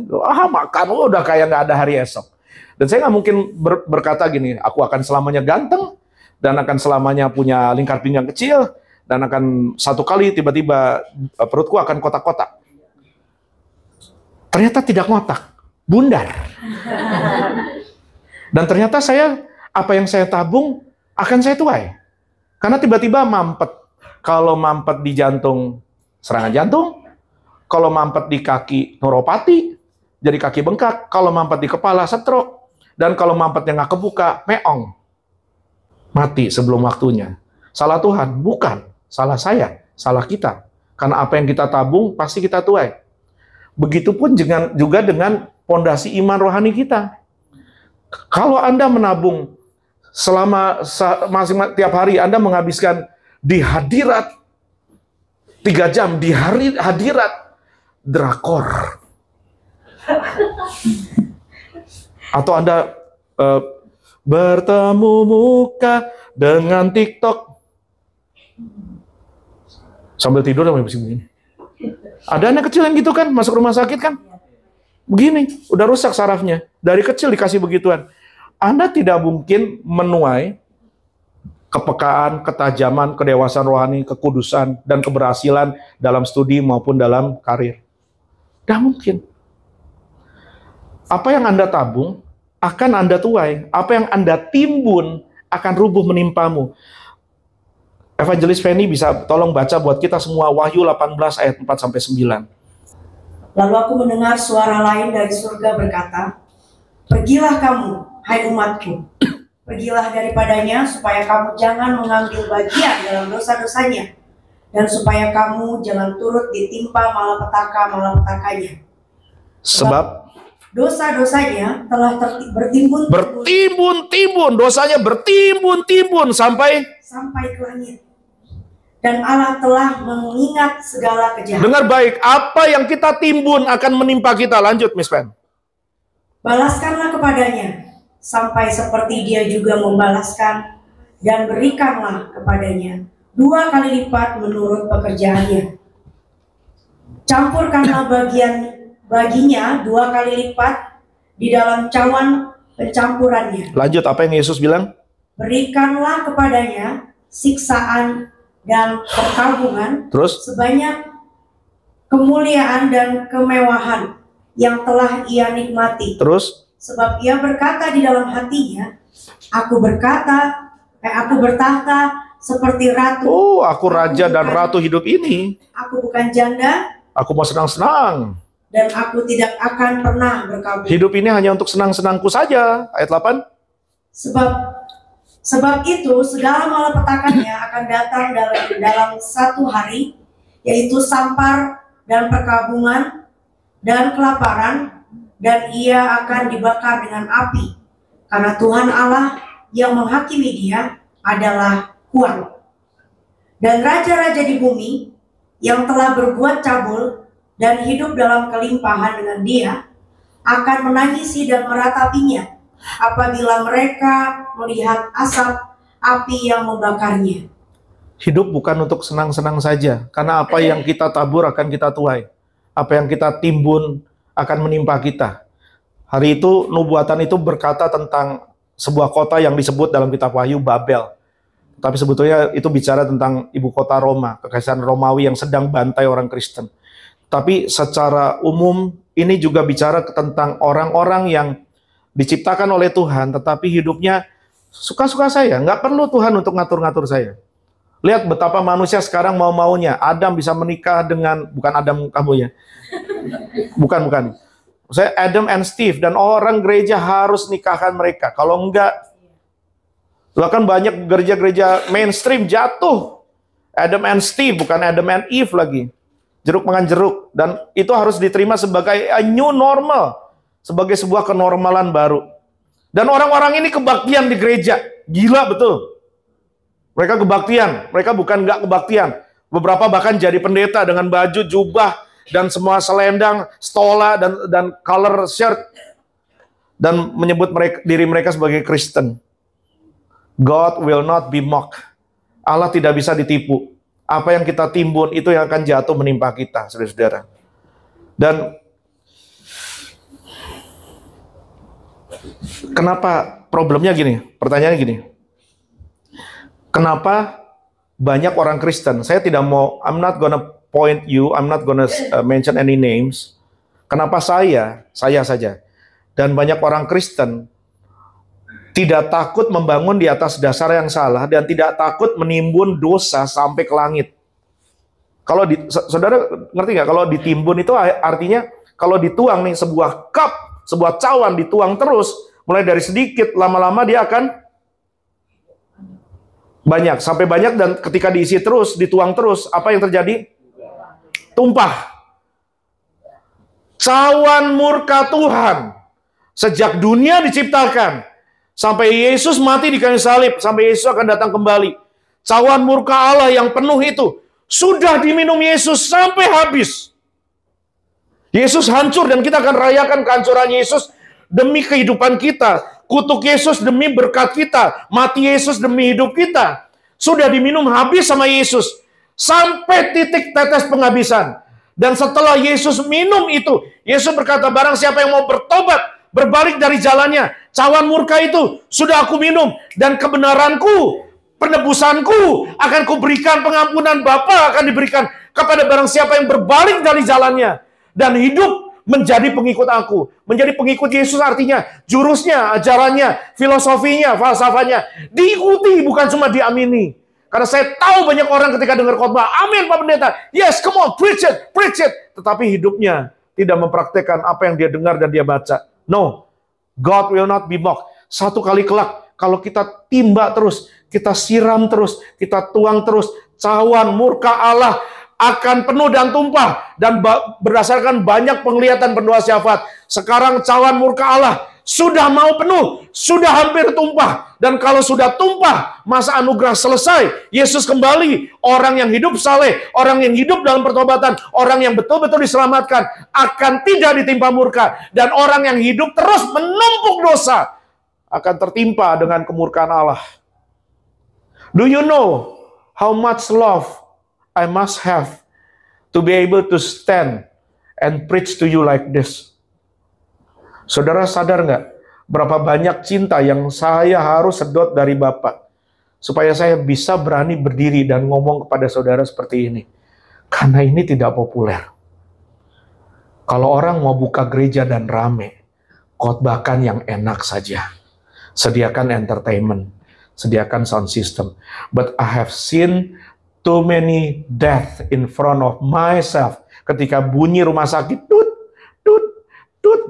Makan udah kayak nggak ada hari esok. Dan saya nggak mungkin berkata gini, aku akan selamanya ganteng, dan akan selamanya punya lingkar pinggang kecil, dan akan satu kali tiba-tiba perutku akan kotak-kotak. Ternyata tidak ngotak, bundar. Dan ternyata apa yang saya tabung akan saya tuai. Karena tiba-tiba mampet. Kalau mampet di jantung, serangan jantung. Kalau mampet di kaki, neuropati, jadi kaki bengkak. Kalau mampet di kepala, stroke. Dan kalau mampetnya nggak kebuka, meong. Mati sebelum waktunya. Salah Tuhan? Bukan. Salah saya. Salah kita. Karena apa yang kita tabung, pasti kita tuai. Begitupun juga dengan pondasi iman rohani kita. Kalau Anda menabung selama tiap hari Anda menghabiskan di hadirat 3 jam, di hadirat drakor. Atau Anda bertemu muka dengan TikTok sambil tidur sampai begini. Ada anak kecil yang gitu kan, masuk rumah sakit kan? Begini, udah rusak sarafnya. Dari kecil dikasih begituan. Anda tidak mungkin menuai kepekaan, ketajaman, kedewasaan rohani, kekudusan, dan keberhasilan dalam studi maupun dalam karir. Tidak mungkin. Apa yang Anda tabung, akan Anda tuai. Apa yang Anda timbun, akan rubuh menimpamu. Evangelis Penny bisa tolong baca buat kita semua Wahyu 18 ayat 4-9. Lalu aku mendengar suara lain dari surga berkata, pergilah kamu, hai umatku, pergilah daripadanya supaya kamu jangan mengambil bagian dalam dosa-dosanya, dan supaya kamu jangan turut ditimpa malapetaka-malapetakanya. Sebab dosa-dosanya telah bertimbun-timbun, dosanya bertimbun-timbun sampai ke langit. Dan Allah telah mengingat segala kejahatan. Dengar baik, apa yang kita timbun akan menimpa kita. Lanjut, Miss Pen. Balaskanlah kepadanya, sampai seperti dia juga membalaskan, dan berikanlah kepadanya 2 kali lipat menurut pekerjaannya. Campurkanlah baginya 2 kali lipat di dalam cawan pencampurannya. Lanjut, apa yang Yesus bilang? Berikanlah kepadanya siksaan dan perkabungan, terus sebanyak kemuliaan dan kemewahan yang telah ia nikmati. Terus? Sebab ia berkata di dalam hatinya, aku bertahta seperti ratu. Oh, aku raja dan ratu hidup ini. Aku bukan janda. Aku mau senang-senang. Dan aku tidak akan pernah berkabung. Hidup ini hanya untuk senang-senangku saja. Ayat 8. Sebab itu segala malapetakannya akan datang dalam 1 hari, yaitu sampar dan perkabungan dan kelaparan, dan ia akan dibakar dengan api, karena Tuhan Allah yang menghakimi dia adalah kuat. Dan raja-raja di bumi yang telah berbuat cabul dan hidup dalam kelimpahan dengan dia akan menangisi dan meratapinya apabila mereka melihat asap api yang membakarnya. Hidup bukan untuk senang-senang saja, karena apa yang kita tabur akan kita tuai. Apa yang kita timbun akan menimpa kita. Hari itu nubuatan itu berkata tentang sebuah kota yang disebut dalam kitab Wahyu Babel. Tapi sebetulnya itu bicara tentang ibu kota Roma, kekaisaran Romawi yang sedang bantai orang Kristen. Tapi secara umum ini juga bicara tentang orang-orang yang diciptakan oleh Tuhan, tetapi hidupnya suka-suka saya. Nggak perlu Tuhan untuk ngatur-ngatur saya. Lihat betapa manusia sekarang mau-maunya. Adam bisa menikah dengan, bukan Adam kamu ya. Bukan. Saya Adam and Steve, dan orang gereja harus nikahkan mereka. Kalau enggak, bahkan banyak gereja-gereja mainstream jatuh. Adam and Steve, bukan Adam and Eve lagi. Jeruk makan jeruk. Dan itu harus diterima sebagai a new normal. Sebagai sebuah kenormalan baru. Dan orang-orang ini kebaktian di gereja. Gila betul. Mereka kebaktian. Mereka bukan nggak kebaktian. Beberapa bahkan jadi pendeta dengan baju, jubah, dan semua selendang, stola, dan color shirt. Dan menyebut diri mereka sebagai Kristen. God will not be mocked. Allah tidak bisa ditipu. Apa yang kita timbun itu yang akan jatuh menimpa kita, saudara-saudara. Dan Kenapa problemnya gini? Pertanyaannya gini. Kenapa banyak orang Kristen, saya tidak mau, I'm not gonna point you, I'm not gonna mention any names. Kenapa saya saja, dan banyak orang Kristen tidak takut membangun di atas dasar yang salah dan tidak takut menimbun dosa sampai ke langit. Kalau saudara ngerti nggak? Kalau ditimbun itu artinya kalau dituang nih sebuah cup, sebuah cawan dituang terus, mulai dari sedikit, lama-lama dia akan banyak, sampai banyak, dan ketika diisi terus, dituang terus, apa yang terjadi? Tumpah. Cawan murka Tuhan sejak dunia diciptakan sampai Yesus mati di kayu salib, sampai Yesus akan datang kembali. Cawan murka Allah yang penuh itu sudah diminum Yesus sampai habis. Yesus hancur dan kita akan rayakan kehancuran Yesus demi kehidupan kita. Kutuk Yesus demi berkat kita. Mati Yesus demi hidup kita. Sudah diminum habis sama Yesus sampai titik tetes penghabisan. Dan setelah Yesus minum itu, Yesus berkata, barang siapa yang mau bertobat, berbalik dari jalannya, cawan murka itu sudah aku minum, dan kebenaranku, penebusanku akan kuberikan, pengampunan Bapa akan diberikan kepada barang siapa yang berbalik dari jalannya dan hidup menjadi pengikut aku. Menjadi pengikut Yesus artinya jurusnya, ajarannya, filosofinya, falsafahnya diikuti, bukan cuma diamini. Karena saya tahu banyak orang ketika dengar khotbah, amin Pak Pendeta, yes, come on, preach it, tetapi hidupnya tidak mempraktekkan apa yang dia dengar dan dia baca. No, God will not be mocked. Satu kali kelak, kalau kita timba terus, kita siram terus, kita tuang terus, cawan murka Allah akan penuh dan tumpah. Dan berdasarkan banyak penglihatan pendoa syafaat, sekarang cawan murka Allah sudah mau penuh, sudah hampir tumpah. Dan kalau sudah tumpah, masa anugerah selesai, Yesus kembali, orang yang hidup saleh, orang yang hidup dalam pertobatan, orang yang betul-betul diselamatkan, akan tidak ditimpa murka. Dan orang yang hidup terus menumpuk dosa, akan tertimpa dengan kemurkaan Allah. Do you know how much love I must have to be able to stand and preach to you like this? Saudara sadar nggak berapa banyak cinta yang saya harus sedot dari Bapak supaya saya bisa berani berdiri dan ngomong kepada saudara seperti ini? Karena ini tidak populer. Kalau orang mau buka gereja dan rame, khotbahkan yang enak saja. Sediakan entertainment, sediakan sound system. But I have seen too many death in front of myself. Ketika bunyi rumah sakit,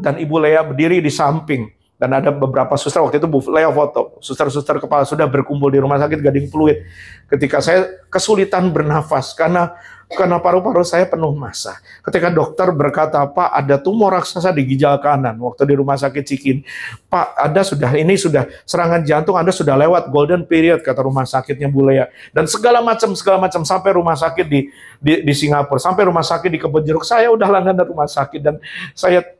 dan Ibu Lea berdiri di samping. Dan ada beberapa suster, waktu itu Bu Lea foto, suster-suster kepala sudah berkumpul di rumah sakit Gading Pluit. Ketika saya kesulitan bernafas, karena paru-paru saya penuh massa. Ketika dokter berkata, Pak, ada tumor raksasa di ginjal kanan, waktu di rumah sakit Cikin. Pak, ini sudah serangan jantung, Anda sudah lewat golden period, kata rumah sakitnya Bu Lea. Dan segala macam, sampai rumah sakit di Singapura, sampai rumah sakit di Kebonjeruk, saya udah langganan rumah sakit. Dan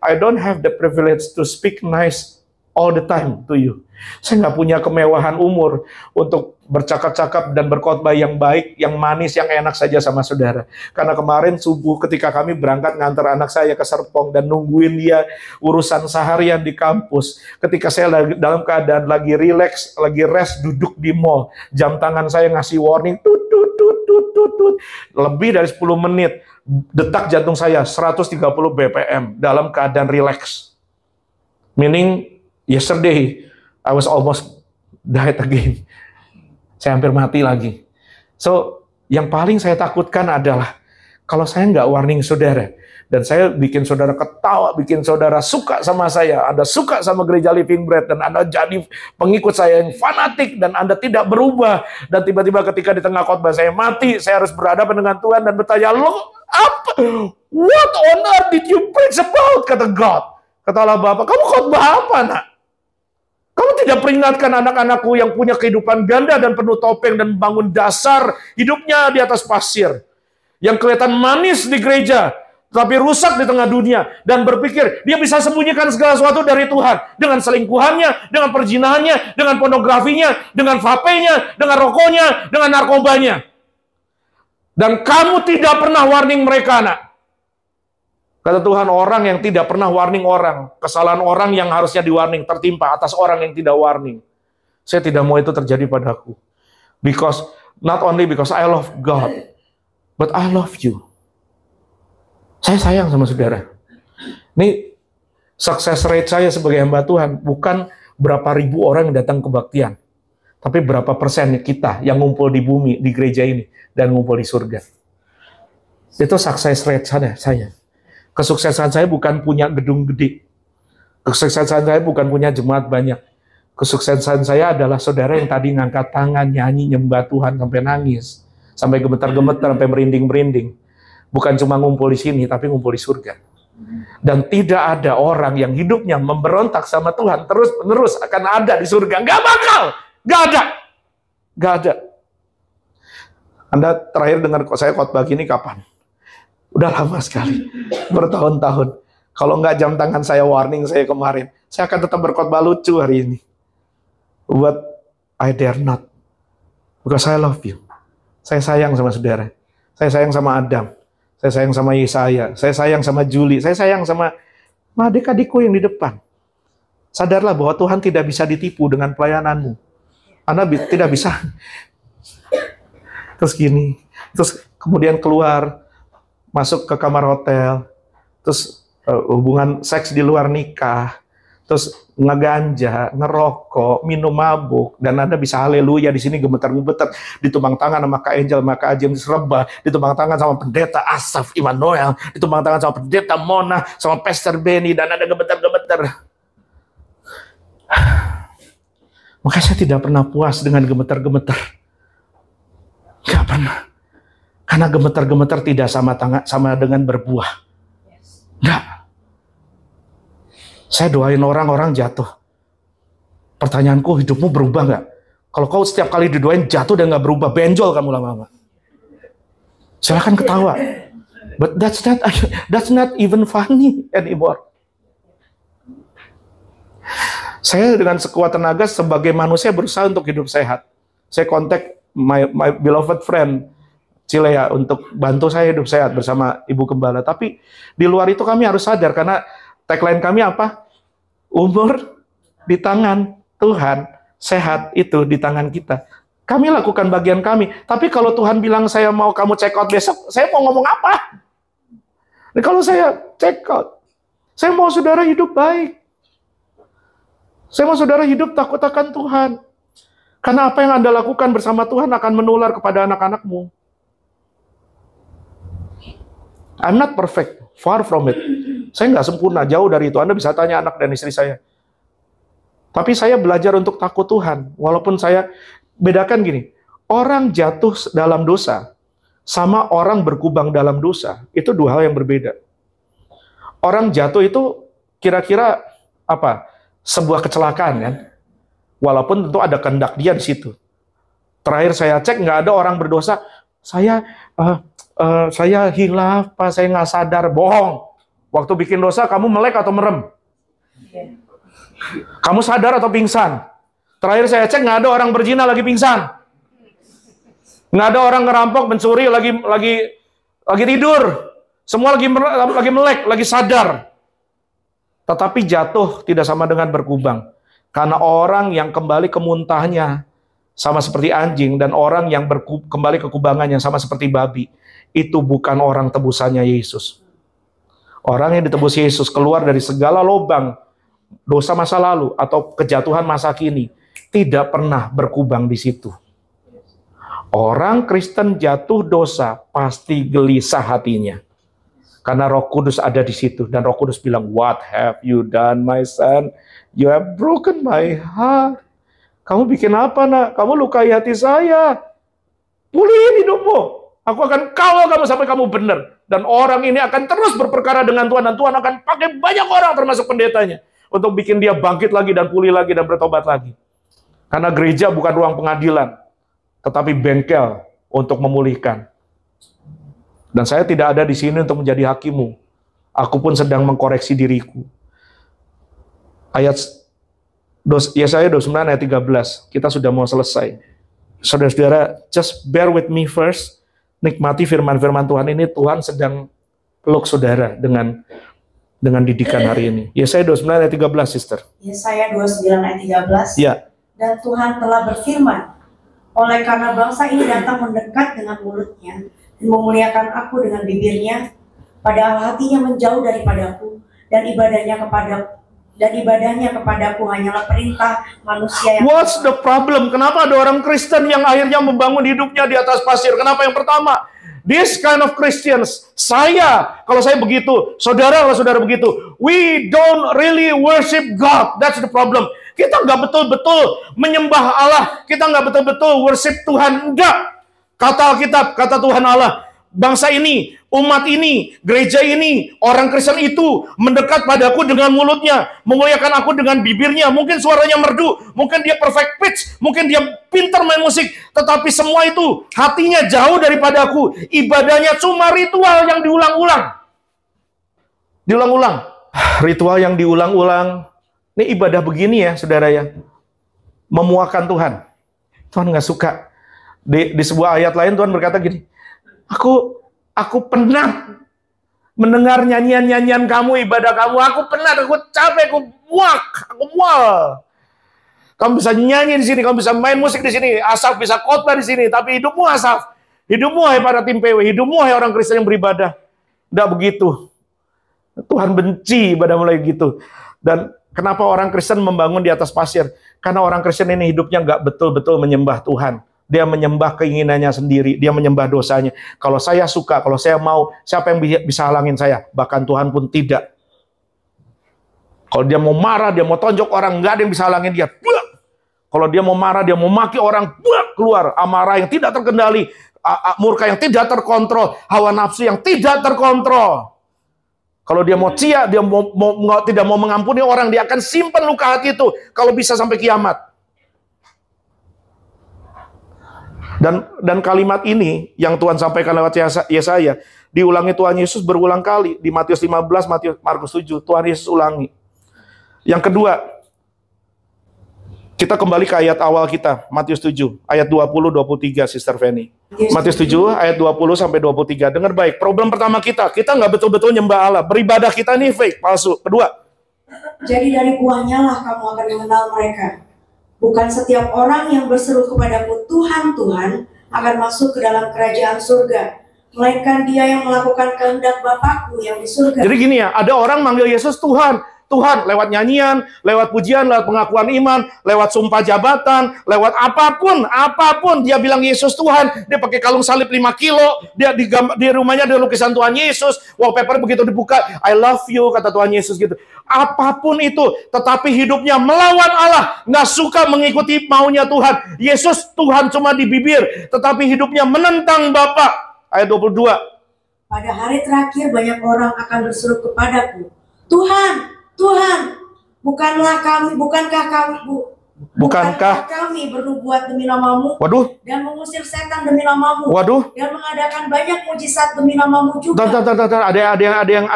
I don't have the privilege to speak nice all the time to you. Saya nggak punya kemewahan umur untuk bercakap-cakap dan berkhotbah yang baik, yang manis, yang enak saja sama saudara. Karena kemarin subuh ketika kami berangkat ngantar anak saya ke Serpong dan nungguin dia urusan seharian di kampus. Ketika saya dalam keadaan lagi relax, lagi rest, duduk di mall, jam tangan saya ngasih warning, tut. Lebih dari 10 menit, detak jantung saya 130 BPM dalam keadaan relax. Meaning, yesterday, I was almost died again. Saya hampir mati lagi. So, yang paling saya takutkan adalah kalau saya nggak warning saudara, dan saya bikin saudara ketawa, bikin saudara suka sama saya, Anda suka sama Gereja Living Bread, dan Anda jadi pengikut saya yang fanatik, dan Anda tidak berubah, dan tiba-tiba ketika di tengah khotbah saya mati, saya harus berhadapan dengan Tuhan dan bertanya, lo apa? What on earth did you preach about? Kata God. Kata Allah Bapa, kamu khotbah apa, nak? Kamu tidak peringatkan anak-anakku yang punya kehidupan ganda dan penuh topeng dan bangun dasar hidupnya di atas pasir. Yang kelihatan manis di gereja, tapi rusak di tengah dunia. Dan berpikir, dia bisa sembunyikan segala sesuatu dari Tuhan. Dengan selingkuhannya, dengan perzinahannya, dengan pornografinya, dengan vapenya, dengan rokoknya, dengan narkobanya. Dan kamu tidak pernah warning mereka, nak. Kata Tuhan, orang yang tidak pernah warning orang, kesalahan orang yang harusnya di-warning, tertimpa atas orang yang tidak warning. Saya tidak mau itu terjadi padaku. Because, not only because I love God, but I love you. Saya sayang sama saudara. Ini success rate saya sebagai hamba Tuhan, bukan berapa ribu orang yang datang kebaktian, tapi berapa persen kita yang ngumpul di bumi, di gereja ini, dan ngumpul di surga. Itu success rate saya. Kesuksesan saya bukan punya gedung gede. Kesuksesan saya bukan punya jemaat banyak. Kesuksesan saya adalah saudara yang tadi ngangkat tangan, nyanyi, nyembah Tuhan sampai nangis, sampai gemetar-gemetar, sampai merinding-merinding. Bukan cuma ngumpul di sini, tapi ngumpul di surga. Dan tidak ada orang yang hidupnya memberontak sama Tuhan terus-menerus akan ada di surga. Nggak bakal! Nggak ada! Nggak ada. Anda terakhir dengar saya khotbah gini kapan? Udah lama sekali, bertahun-tahun. Kalau nggak jam tangan saya warning saya kemarin, saya akan tetap berkhotbah lucu hari ini. But I dare not, because I love you. Saya sayang sama saudara. Saya sayang sama Adam. Saya sayang sama Yesaya. Saya sayang sama Julie. Saya sayang sama adik-adikku yang di depan. Sadarlah bahwa Tuhan tidak bisa ditipu dengan pelayananmu. Anda tidak bisa. Terus gini, terus kemudian keluar, masuk ke kamar hotel, terus hubungan seks di luar nikah, terus ngeganja, ngerokok, minum mabuk, dan Anda bisa haleluya di sini gemetar-gemetar, ditumpang tangan sama Kak Angel, sama Kak James Rebah, ditumpang tangan sama pendeta Asaf Immanuel, ditumpang tangan sama pendeta Mona, sama Pastor Benny, dan Anda gemetar-gemetar. Makanya saya tidak pernah puas dengan gemetar-gemetar. Gak pernah. Karena gemetar-gemetar tidak sama dengan berbuah. Enggak. Saya doain orang-orang jatuh. Pertanyaanku, hidupmu berubah nggak? Kalau kau setiap kali didoain jatuh dan nggak berubah, benjol kamu lama-lama. Silakan ketawa. But that's not even funny anymore. Saya dengan sekuat tenaga sebagai manusia berusaha untuk hidup sehat. Saya kontak my beloved friend Cilea untuk bantu saya hidup sehat bersama Ibu Gembala. Tapi di luar itu kami harus sadar karena tagline kami apa? Umur di tangan Tuhan, sehat itu di tangan kita. Kami lakukan bagian kami. Tapi kalau Tuhan bilang saya mau kamu check out besok, saya mau ngomong apa? Dan kalau saya check out, saya mau saudara hidup baik. Saya mau saudara hidup takut akan Tuhan. Karena apa yang Anda lakukan bersama Tuhan akan menular kepada anak-anakmu. I'm not perfect, far from it. Saya nggak sempurna, jauh dari itu. Anda bisa tanya anak dan istri saya. Tapi saya belajar untuk takut Tuhan. Walaupun saya bedakan gini, orang jatuh dalam dosa sama orang berkubang dalam dosa, itu dua hal yang berbeda. Orang jatuh itu kira-kira apa? Sebuah kecelakaan kan? Walaupun tentu ada kehendak dia di situ. Terakhir saya cek nggak ada orang berdosa. Saya hilaf, Pak, saya nggak sadar, bohong. Waktu bikin dosa, kamu melek atau merem? Kamu sadar atau pingsan? Terakhir saya cek, nggak ada orang berzina lagi pingsan. Nggak ada orang ngerampok, mencuri, lagi tidur. Semua lagi melek, lagi sadar. Tetapi jatuh tidak sama dengan berkubang. Karena orang yang kembali ke muntahnya, sama seperti anjing, dan orang yang kembali ke kubangannya sama seperti babi, itu bukan orang tebusannya Yesus. Orang yang ditebus Yesus keluar dari segala lubang dosa masa lalu atau kejatuhan masa kini, tidak pernah berkubang di situ. Orang Kristen jatuh dosa pasti gelisah hatinya. Karena Roh Kudus ada di situ, dan Roh Kudus bilang, "What have you done, my son? You have broken my heart." Kamu bikin apa, nak? Kamu lukai hati saya. Pulihin hidupmu. Aku akan kawal kamu sampai kamu benar. Dan orang ini akan terus berperkara dengan Tuhan. Dan Tuhan akan pakai banyak orang termasuk pendetanya. Untuk bikin dia bangkit lagi dan pulih lagi dan bertobat lagi. Karena gereja bukan ruang pengadilan. Tetapi bengkel untuk memulihkan. Dan saya tidak ada di sini untuk menjadi hakimu. Aku pun sedang mengkoreksi diriku. Ayat Yesaya 29 ayat 13. Kita sudah mau selesai. Saudara-saudara, just bear with me first. Nikmati firman-firman Tuhan ini. Tuhan sedang peluk saudara dengan didikan hari ini. Yesaya 29 ayat 13, Sister. Yesaya 29 ayat 13. Ya. Dan Tuhan telah berfirman, oleh karena bangsa ini datang mendekat dengan mulutnya dan memuliakan aku dengan bibirnya, padahal hatinya menjauh daripadaku dan ibadahnya kepadaku hanyalah perintah manusia yang... What's the problem? Kenapa ada orang Kristen yang akhirnya membangun hidupnya di atas pasir? Kenapa? Yang pertama, this kind of Christians, kalau saya begitu, saudara kalau saudara begitu, we don't really worship God. That's the problem. Kita nggak betul-betul menyembah Allah. Kita nggak betul-betul worship Tuhan. Enggak. Kata Alkitab, kata Tuhan Allah, bangsa ini, umat ini, gereja ini, orang Kristen itu mendekat padaku dengan mulutnya, memuliakan aku dengan bibirnya. Mungkin suaranya merdu, mungkin dia perfect pitch, mungkin dia pintar main musik, tetapi semua itu hatinya jauh daripada aku. Ibadahnya cuma ritual yang diulang-ulang. Diulang-ulang. Ritual yang diulang-ulang. Ini ibadah begini ya, saudara ya. Memuakan Tuhan. Tuhan nggak suka. Di sebuah ayat lain Tuhan berkata gini, Aku penat mendengar nyanyian-nyanyian kamu, ibadah kamu. Aku penat, aku capek, aku mual. Kamu bisa nyanyi di sini, kamu bisa main musik di sini, Asaf bisa khotbah di sini, tapi hidupmu Asaf, hidupmu hai para tim PW, hidupmu hai orang Kristen yang beribadah. Tidak begitu. Tuhan benci ibadah mulai gitu. Dan kenapa orang Kristen membangun di atas pasir? Karena orang Kristen ini hidupnya nggak betul-betul menyembah Tuhan. Dia menyembah keinginannya sendiri, dia menyembah dosanya. Kalau saya suka, kalau saya mau, siapa yang bisa halangin saya? Bahkan Tuhan pun tidak. Kalau dia mau marah, dia mau tonjok orang, nggak ada yang bisa halangin dia. Kalau dia mau marah, dia mau maki orang, keluar amarah yang tidak terkendali, murka yang tidak terkontrol, hawa nafsu yang tidak terkontrol. Kalau dia mau cia, dia tidak mau mengampuni orang, dia akan simpan luka hati itu kalau bisa sampai kiamat. Dan kalimat ini yang Tuhan sampaikan lewat Yesaya, diulangi Tuhan Yesus berulang kali. Di Matius 15, Markus 7, Tuhan Yesus ulangi. Yang kedua, kita kembali ke ayat awal kita, Matius 7, ayat 20-23, Sister Fanny. Matius 7, ayat 20-23. Dengar baik, problem pertama kita nggak betul-betul nyembah Allah. Beribadah kita nih fake, palsu. Kedua, jadi dari buahnya lah kamu akan mengenal mereka. Bukan setiap orang yang berseru kepadaku, Tuhan, Tuhan, akan masuk ke dalam kerajaan surga, melainkan dia yang melakukan kehendak Bapakku yang di surga. Jadi gini ya, ada orang manggil Yesus Tuhan, Tuhan, lewat nyanyian, lewat pujian, lewat pengakuan iman, lewat sumpah jabatan, lewat apapun, dia bilang Yesus Tuhan. Dia pakai kalung salib 5 kilo, dia di rumahnya ada lukisan Tuhan Yesus, wallpaper begitu dibuka, I love you, kata Tuhan Yesus gitu. Apapun itu, tetapi hidupnya melawan Allah, nggak suka mengikuti maunya Tuhan. Yesus Tuhan cuma di bibir, tetapi hidupnya menentang Bapa. Ayat 22. Pada hari terakhir banyak orang akan berseru kepadaku, Tuhan, Tuhan, bukankah kami bernubuat demi namamu? Waduh. Dan mengusir setan demi namamu? Waduh. Dan mengadakan banyak mujizat demi namamu juga? Ada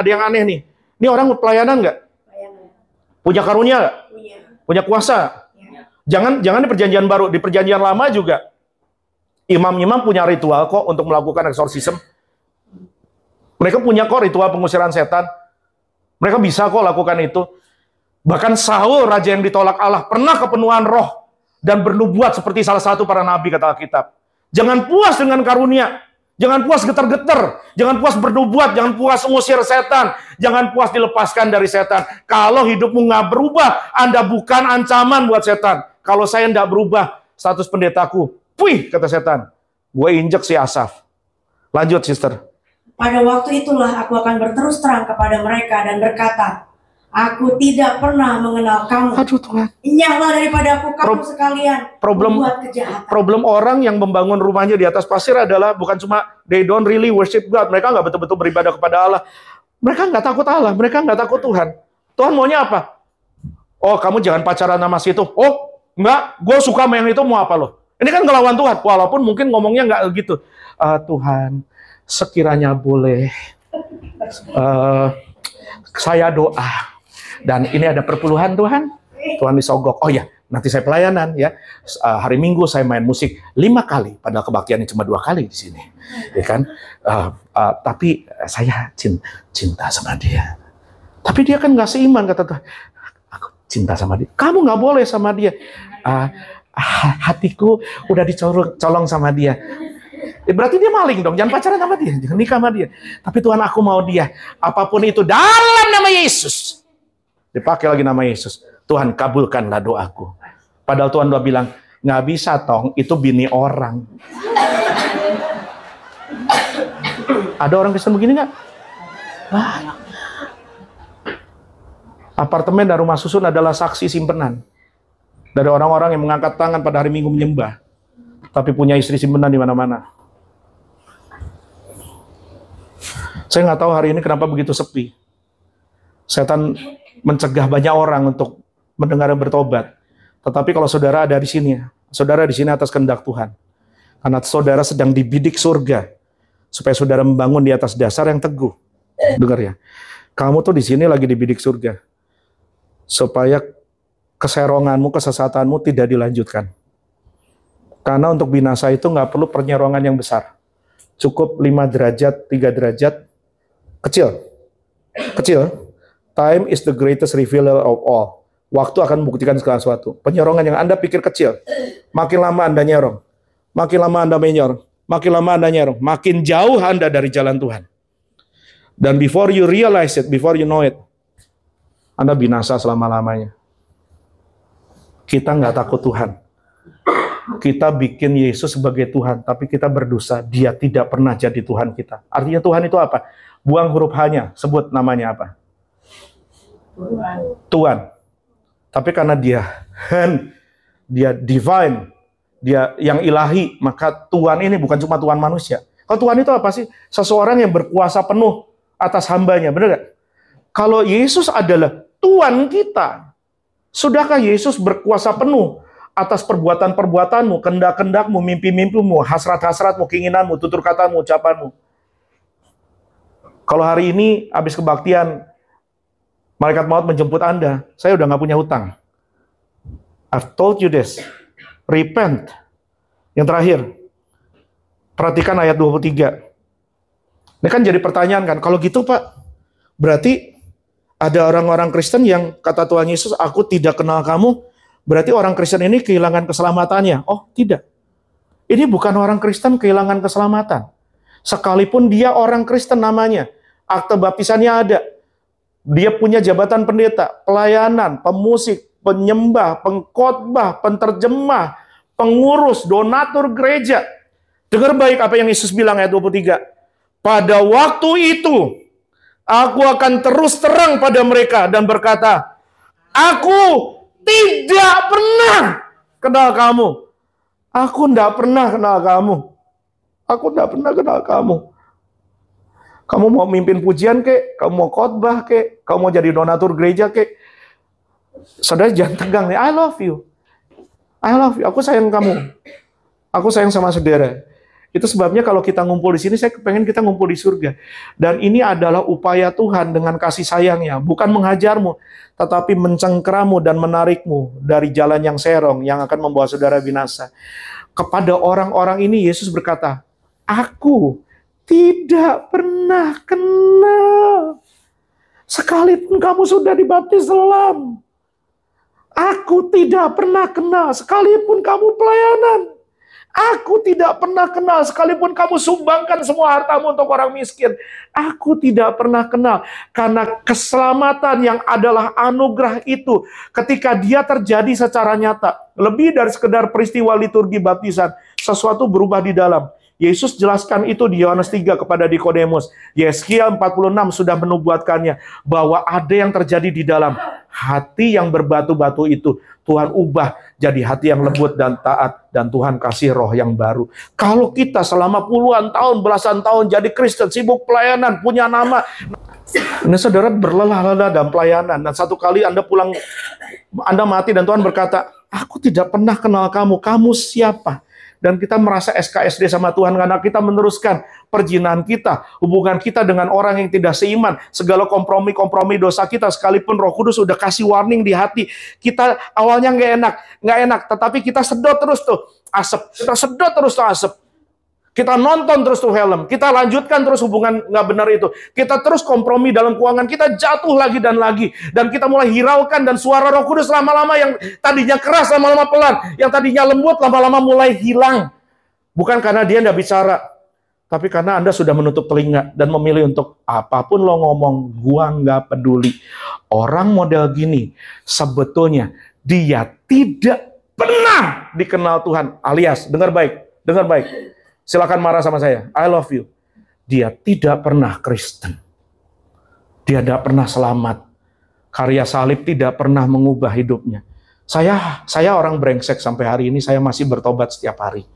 yang aneh nih. Ini orang pelayanan nggak? Punya karunia nggak? Punya kuasa? Ya. Jangan di perjanjian baru, di perjanjian lama juga. Imam-imam punya ritual kok untuk melakukan eksorsisme. Mereka punya kok ritual pengusiran setan. Mereka bisa kok lakukan itu. Bahkan Saul, raja yang ditolak Allah, pernah kepenuhan roh dan bernubuat seperti salah satu para nabi, kata Alkitab. Jangan puas dengan karunia. Jangan puas getar-getar. Jangan puas bernubuat. Jangan puas mengusir setan. Jangan puas dilepaskan dari setan. Kalau hidupmu nggak berubah, Anda bukan ancaman buat setan. Kalau saya nggak berubah, status pendetaku, puih, kata setan, gue injek si Asaf. Lanjut, Sister. Pada waktu itulah aku akan berterus terang kepada mereka dan berkata, aku tidak pernah mengenal kamu. Aduh Tuhan. Enyahlah daripada aku kamu sekalian, membuat kejahatan. Problem orang yang membangun rumahnya di atas pasir adalah bukan cuma they don't really worship God. Mereka nggak betul-betul beribadah kepada Allah. Mereka nggak takut Allah. Mereka nggak takut Tuhan. Tuhan maunya apa? Oh, kamu jangan pacaran sama situ. Oh, enggak. Gue suka sama yang itu, mau apa loh? Ini kan ngelawan Tuhan. Walaupun mungkin ngomongnya nggak gitu. Tuhan, sekiranya boleh saya doa. Dan ini ada perpuluhan Tuhan. Tuhan disogok. Oh ya, nanti saya pelayanan ya. Hari Minggu saya main musik 5 kali, padahal kebaktiannya cuma 2 kali di sini, ya kan? Tapi saya cinta sama dia. Tapi dia kan nggak seiman, kata Tuhan. Aku cinta sama dia. Kamu nggak boleh sama dia. Hatiku udah dicolong sama dia. Berarti dia maling dong, jangan pacaran sama dia, jangan nikah sama dia. Tapi Tuhan, aku mau dia. Apapun itu dalam nama Yesus. Dipakai lagi nama Yesus. Tuhan, kabulkanlah doaku. Padahal Tuhan udah bilang, nggak bisa Tong, itu bini orang. Ada orang Kristen begini nggak? Apartemen dan rumah susun adalah saksi simpenan dari orang-orang yang mengangkat tangan pada hari Minggu menyembah, tapi punya istri simpenan di mana-mana. Saya nggak tahu hari ini kenapa begitu sepi. Setan mencegah banyak orang untuk mendengar dan bertobat. Tetapi kalau saudara ada di sini, saudara di sini atas kehendak Tuhan. Karena saudara sedang dibidik surga, supaya saudara membangun di atas dasar yang teguh. Dengar ya, kamu tuh di sini lagi dibidik surga, supaya keseronganmu, kesesatanmu tidak dilanjutkan. Karena untuk binasa itu nggak perlu penyerongan yang besar. Cukup 5 derajat, 3 derajat, kecil. Time is the greatest revealer of all. Waktu akan membuktikan segala sesuatu. Penyerongan yang Anda pikir kecil, makin lama Anda nyerong, makin lama Anda menyorong, makin lama Anda nyerong, makin jauh Anda dari jalan Tuhan. Dan before you realize it, before you know it, Anda binasa selama-lamanya. Kita nggak takut Tuhan. Kita bikin Yesus sebagai Tuhan, tapi kita berdosa. Dia tidak pernah jadi Tuhan kita. Artinya Tuhan itu apa? Buang huruf H-nya, sebut namanya apa? Tuhan. Tapi karena dia divine, dia yang ilahi, maka Tuhan ini bukan cuma Tuhan manusia. Kalau Tuhan itu apa sih? Seseorang yang berkuasa penuh atas hambanya, benar gak? Kalau Yesus adalah Tuhan kita, sudahkah Yesus berkuasa penuh atas perbuatan-perbuatanmu, kehendak-kehendakmu, mimpi-mimpimu, hasrat-hasratmu, keinginanmu, tutur katamu, ucapanmu? Kalau hari ini habis kebaktian, malaikat maut menjemput Anda, saya udah nggak punya hutang. I've told you this. Repent. Yang terakhir, perhatikan ayat 23. Ini kan jadi pertanyaan kan, kalau gitu Pak, berarti ada orang-orang Kristen yang kata Tuhan Yesus, aku tidak kenal kamu, berarti orang Kristen ini kehilangan keselamatannya. Oh, tidak. Ini bukan orang Kristen kehilangan keselamatan. Sekalipun dia orang Kristen namanya, akte baptisannya ada, dia punya jabatan pendeta, pelayanan, pemusik, penyembah, pengkhotbah, penterjemah, pengurus, donatur gereja. Dengar baik apa yang Yesus bilang ayat 23. Pada waktu itu, aku akan terus terang pada mereka dan berkata, aku tidak pernah kenal kamu. Aku tidak pernah kenal kamu. Aku tidak pernah kenal kamu. Kamu mau mimpin pujian kek, kamu mau khotbah kek, kamu mau jadi donatur gereja kek. Saudara jangan tegang nih, I love you. I love you, aku sayang kamu. Aku sayang sama saudara. Itu sebabnya kalau kita ngumpul di sini, saya pengen kita ngumpul di surga. Dan ini adalah upaya Tuhan dengan kasih sayangnya. Bukan menghajarmu, tetapi mencengkeramu dan menarikmu dari jalan yang serong, yang akan membawa saudara binasa. Kepada orang-orang ini Yesus berkata, aku tidak pernah kenal. Sekalipun kamu sudah dibaptis dalam, aku tidak pernah kenal. Sekalipun kamu pelayanan, aku tidak pernah kenal. Sekalipun kamu sumbangkan semua hartamu untuk orang miskin, aku tidak pernah kenal. Karena keselamatan yang adalah anugerah itu, ketika dia terjadi secara nyata, lebih dari sekedar peristiwa liturgi baptisan, sesuatu berubah di dalam. Yesus jelaskan itu di Yohanes 3 kepada Nikodemus. Yeskiel 46 sudah menubuatkannya bahwa ada yang terjadi di dalam hati yang berbatu-batu itu. Tuhan ubah jadi hati yang lembut dan taat, dan Tuhan kasih roh yang baru. Kalau kita selama puluhan tahun, belasan tahun jadi Kristen, sibuk pelayanan, punya nama, ini saudara berlelah-lelah dalam pelayanan, dan satu kali Anda pulang, Anda mati dan Tuhan berkata, aku tidak pernah kenal kamu, kamu siapa? dan kita merasa SKSD sama Tuhan karena kita meneruskan perjinahan kita, hubungan kita dengan orang yang tidak seiman, segala kompromi-kompromi dosa kita, sekalipun Roh Kudus sudah kasih warning di hati kita, awalnya nggak enak, tetapi kita sedot terus tuh asap, kita sedot terus tuh asap. Kita nonton terus tuh film, kita lanjutkan terus hubungan nggak benar itu. Kita terus kompromi dalam keuangan, kita jatuh lagi dan lagi. Dan kita mulai hiraukan, dan suara Roh Kudus lama-lama yang tadinya keras, lama-lama pelan. Yang tadinya lembut, lama-lama mulai hilang. Bukan karena dia nggak bicara, tapi karena Anda sudah menutup telinga dan memilih untuk apapun lo ngomong, gua nggak peduli. Orang model gini, sebetulnya dia tidak pernah dikenal Tuhan. Alias, dengar baik. Silakan marah sama saya. I love you. Dia tidak pernah Kristen. Dia tidak pernah selamat. Karya salib tidak pernah mengubah hidupnya. Saya orang brengsek sampai hari ini, saya masih bertobat setiap hari.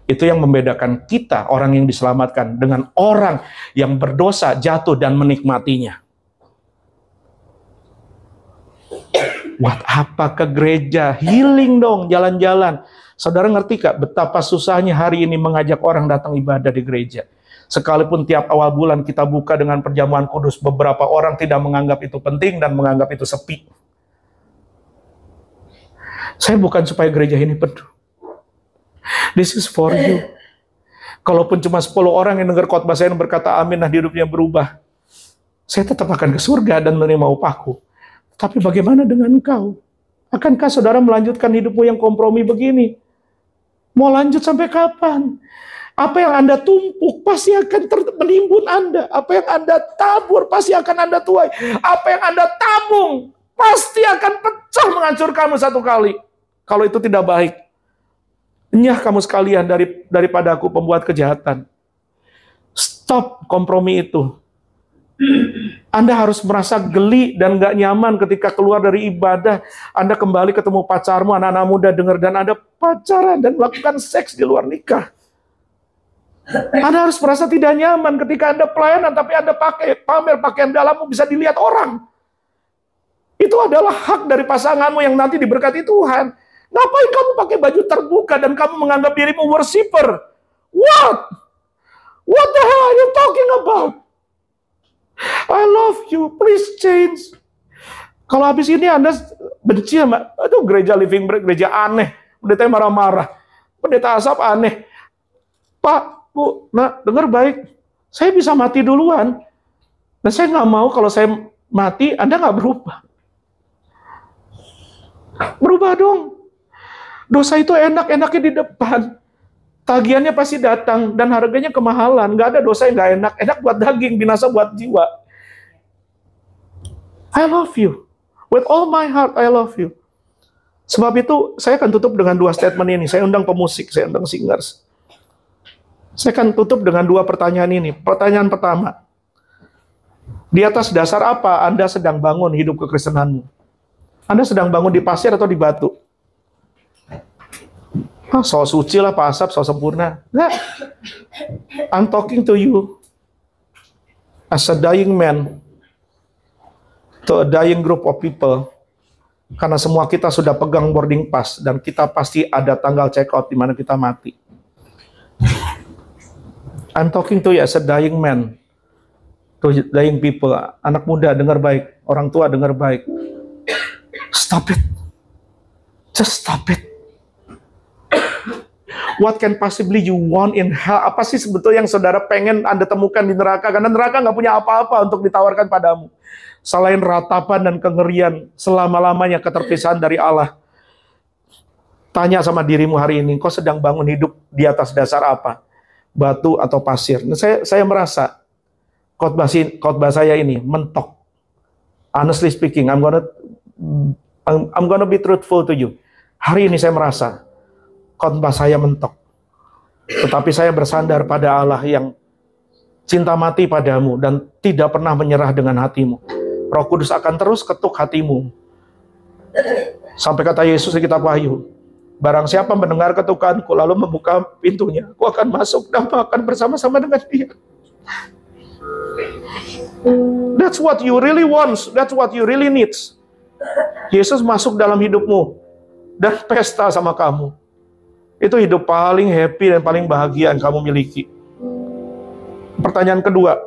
Itu yang membedakan kita, orang yang diselamatkan, dengan orang yang berdosa, jatuh, dan menikmatinya. Buat apa ke gereja? Healing dong, jalan-jalan. Saudara ngerti gak betapa susahnya hari ini mengajak orang datang ibadah di gereja? Sekalipun tiap awal bulan kita buka dengan perjamuan kudus, beberapa orang tidak menganggap itu penting dan menganggap itu sepi. Saya bukan supaya gereja ini penuh. This is for you. Kalaupun cuma 10 orang yang dengar khotbah saya yang berkata amin, nah hidupnya berubah, saya tetap akan ke surga dan menerima upahku. Tapi bagaimana dengan engkau? Akankah saudara melanjutkan hidupmu yang kompromi begini? Mau lanjut sampai kapan? Apa yang Anda tumpuk pasti akan menimbun Anda. Apa yang Anda tabur pasti akan Anda tuai. Apa yang Anda tabung pasti akan pecah menghancurkanmu satu kali. Kalau itu tidak baik. Enyah kamu sekalian daripada aku pembuat kejahatan. Stop kompromi itu. Anda harus merasa geli dan gak nyaman ketika keluar dari ibadah. Anda kembali ketemu pacarmu, anak-anak muda dengar, dan Anda pacaran dan melakukan seks di luar nikah. Anda harus merasa tidak nyaman ketika Anda pelayanan, tapi Anda pamer pakaian dalammu bisa dilihat orang. Itu adalah hak dari pasanganmu yang nanti diberkati Tuhan. Ngapain kamu pakai baju terbuka dan kamu menganggap dirimu worshiper? What? What the hell are you talking about? I love you, please change. Kalau habis ini Anda benci sama, aduh gereja Living Break, gereja aneh, pendeta marah-marah, pendeta asap aneh. Pak, Bu, nah dengar baik, saya bisa mati duluan, dan saya nggak mau kalau saya mati, Anda nggak berubah. Berubah dong. Dosa itu enak-enaknya di depan. Tagihannya pasti datang, dan harganya kemahalan. Nggak ada dosa yang nggak enak. Enak buat daging, binasa buat jiwa. I love you. With all my heart, I love you. Sebab itu, saya akan tutup dengan 2 statement ini. Saya undang pemusik, saya undang singers. Saya akan tutup dengan 2 pertanyaan ini. Pertanyaan pertama. Di atas dasar apa Anda sedang bangun hidup kekristenanmu? Anda sedang bangun di pasir atau di batu? So suci lah Pak Asap, so sempurna. Nah, I'm talking to you as a dying man to a dying group of people. Karena semua kita sudah pegang boarding pass dan kita pasti ada tanggal check out di mana kita mati. I'm talking to you as a dying man to dying people. Anak muda dengar baik, orang tua dengar baik. Stop it. Just stop it. What can possibly you want in hell? Apa sih sebetulnya yang saudara pengen Anda temukan di neraka? Karena neraka nggak punya apa-apa untuk ditawarkan padamu. Selain ratapan dan kengerian, selama-lamanya keterpisahan dari Allah. Tanya sama dirimu hari ini, kau sedang bangun hidup di atas dasar apa? Batu atau pasir? Nah, saya merasa khotbah saya ini mentok. Honestly speaking, I'm gonna be truthful to you. Hari ini saya merasa khotbah saya mentok. Tetapi saya bersandar pada Allah yang cinta mati padamu dan tidak pernah menyerah dengan hatimu. Roh Kudus akan terus ketuk hatimu. Sampai kata Yesus di kitab Wahyu, barang siapa mendengar ketukanku lalu membuka pintunya, aku akan masuk dan akan bersama-sama dengan dia. That's what you really want. That's what you really need. Yesus masuk dalam hidupmu dan pesta sama kamu. Itu hidup paling happy dan paling bahagia yang kamu miliki. Pertanyaan kedua,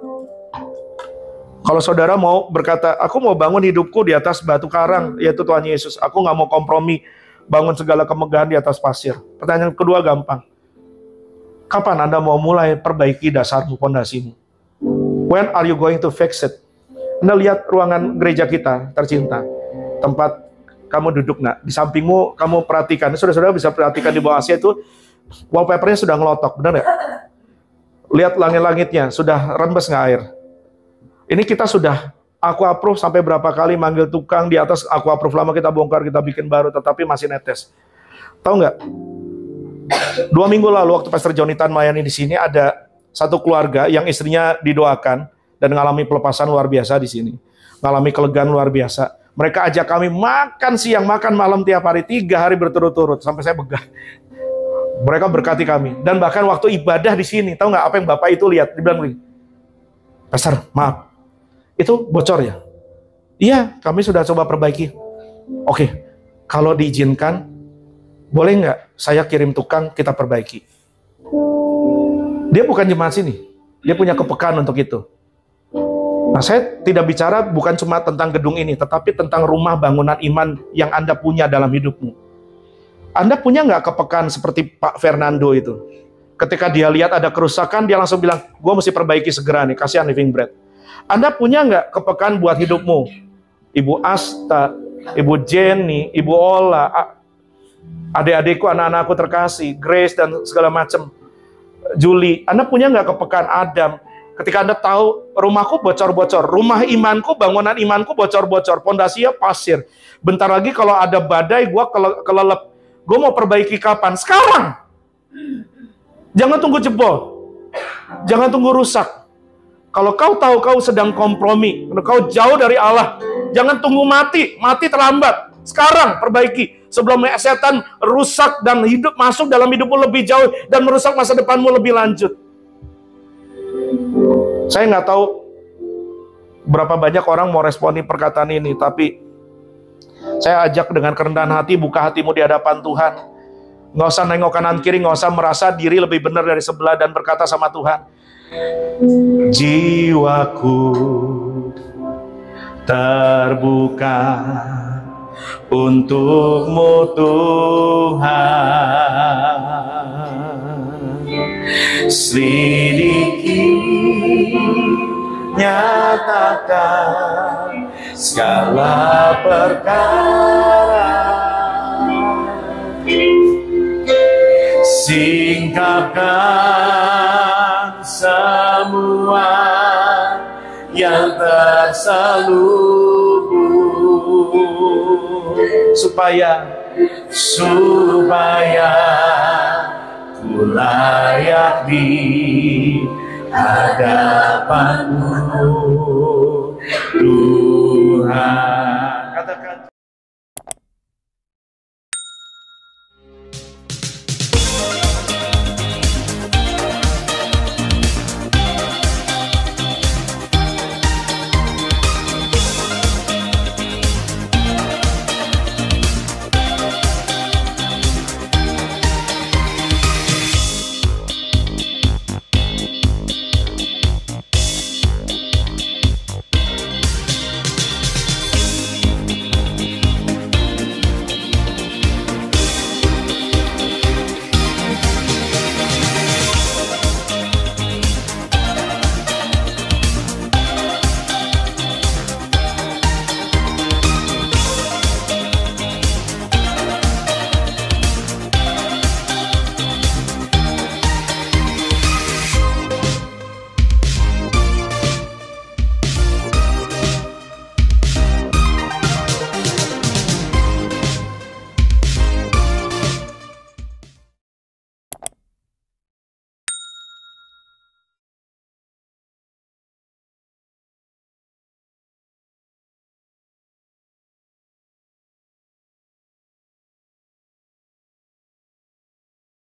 kalau saudara mau berkata, aku mau bangun hidupku di atas batu karang, yaitu Tuhan Yesus. Aku nggak mau kompromi, bangun segala kemegahan di atas pasir. Pertanyaan kedua gampang. Kapan Anda mau mulai perbaiki dasarmu, pondasimu? When are you going to fix it? Anda lihat ruangan gereja kita, tercinta. Tempat kamu duduk, nak. Di sampingmu, kamu perhatikan. Saudara-saudara bisa perhatikan di bawah Asia itu, wallpapernya sudah ngelotok, benar nggak? Lihat langit-langitnya, sudah rembes nggak air? Ini kita sudah aku approve sampai berapa kali manggil tukang di atas aku approve lama, kita bongkar, kita bikin baru, tetapi masih netes. Tahu nggak? 2 minggu lalu waktu Pastor Jonitan melayani di sini, ada satu keluarga yang istrinya didoakan dan mengalami pelepasan luar biasa di sini, mengalami kelegaan luar biasa. Mereka ajak kami makan siang, makan malam tiap hari, 3 hari berturut-turut, sampai saya begah. Mereka berkati kami. Dan bahkan waktu ibadah di sini, tahu nggak apa yang Bapak itu lihat? Dibilang begini, Pastor, maaf, itu bocor ya? Iya, kami sudah coba perbaiki. Oke, kalau diizinkan, boleh nggak saya kirim tukang, kita perbaiki? Dia bukan jemaat sini, dia punya kepekaan untuk itu. Nah, saya tidak bicara bukan cuma tentang gedung ini, tetapi tentang rumah bangunan iman yang Anda punya dalam hidupmu. Anda punya nggak kepekaan seperti Pak Fernando itu? Ketika dia lihat ada kerusakan, dia langsung bilang, gue mesti perbaiki segera nih, kasihan Living Bread. Anda punya nggak kepekaan buat hidupmu? Ibu Asta, Ibu Jenny, Ibu Ola, adik-adikku, anak-anakku terkasih, Grace dan segala macam, Julie. Anda punya nggak kepekaan Adam? Ketika Anda tahu rumahku bocor-bocor, rumah imanku, bangunan imanku bocor-bocor, pondasinya pasir. Bentar lagi kalau ada badai, gue kelelep. Gue mau perbaiki kapan? Sekarang. Jangan tunggu jebol. Jangan tunggu rusak. Kalau kau tahu kau sedang kompromi, kau jauh dari Allah, jangan tunggu mati. Mati terlambat. Sekarang perbaiki. Sebelum setan rusak dan hidup masuk dalam hidupmu lebih jauh dan merusak masa depanmu lebih lanjut. Saya nggak tahu berapa banyak orang mau responi perkataan ini, tapi saya ajak dengan kerendahan hati, buka hatimu di hadapan Tuhan. Nggak usah nengok kanan kiri, nggak usah merasa diri lebih benar dari sebelah, dan berkata sama Tuhan, jiwaku terbuka untuk-Mu Tuhan. Selidiki, nyatakan segala perkara, singkapkan semua yang terselubung, supaya ku layak di hadapan-Mu.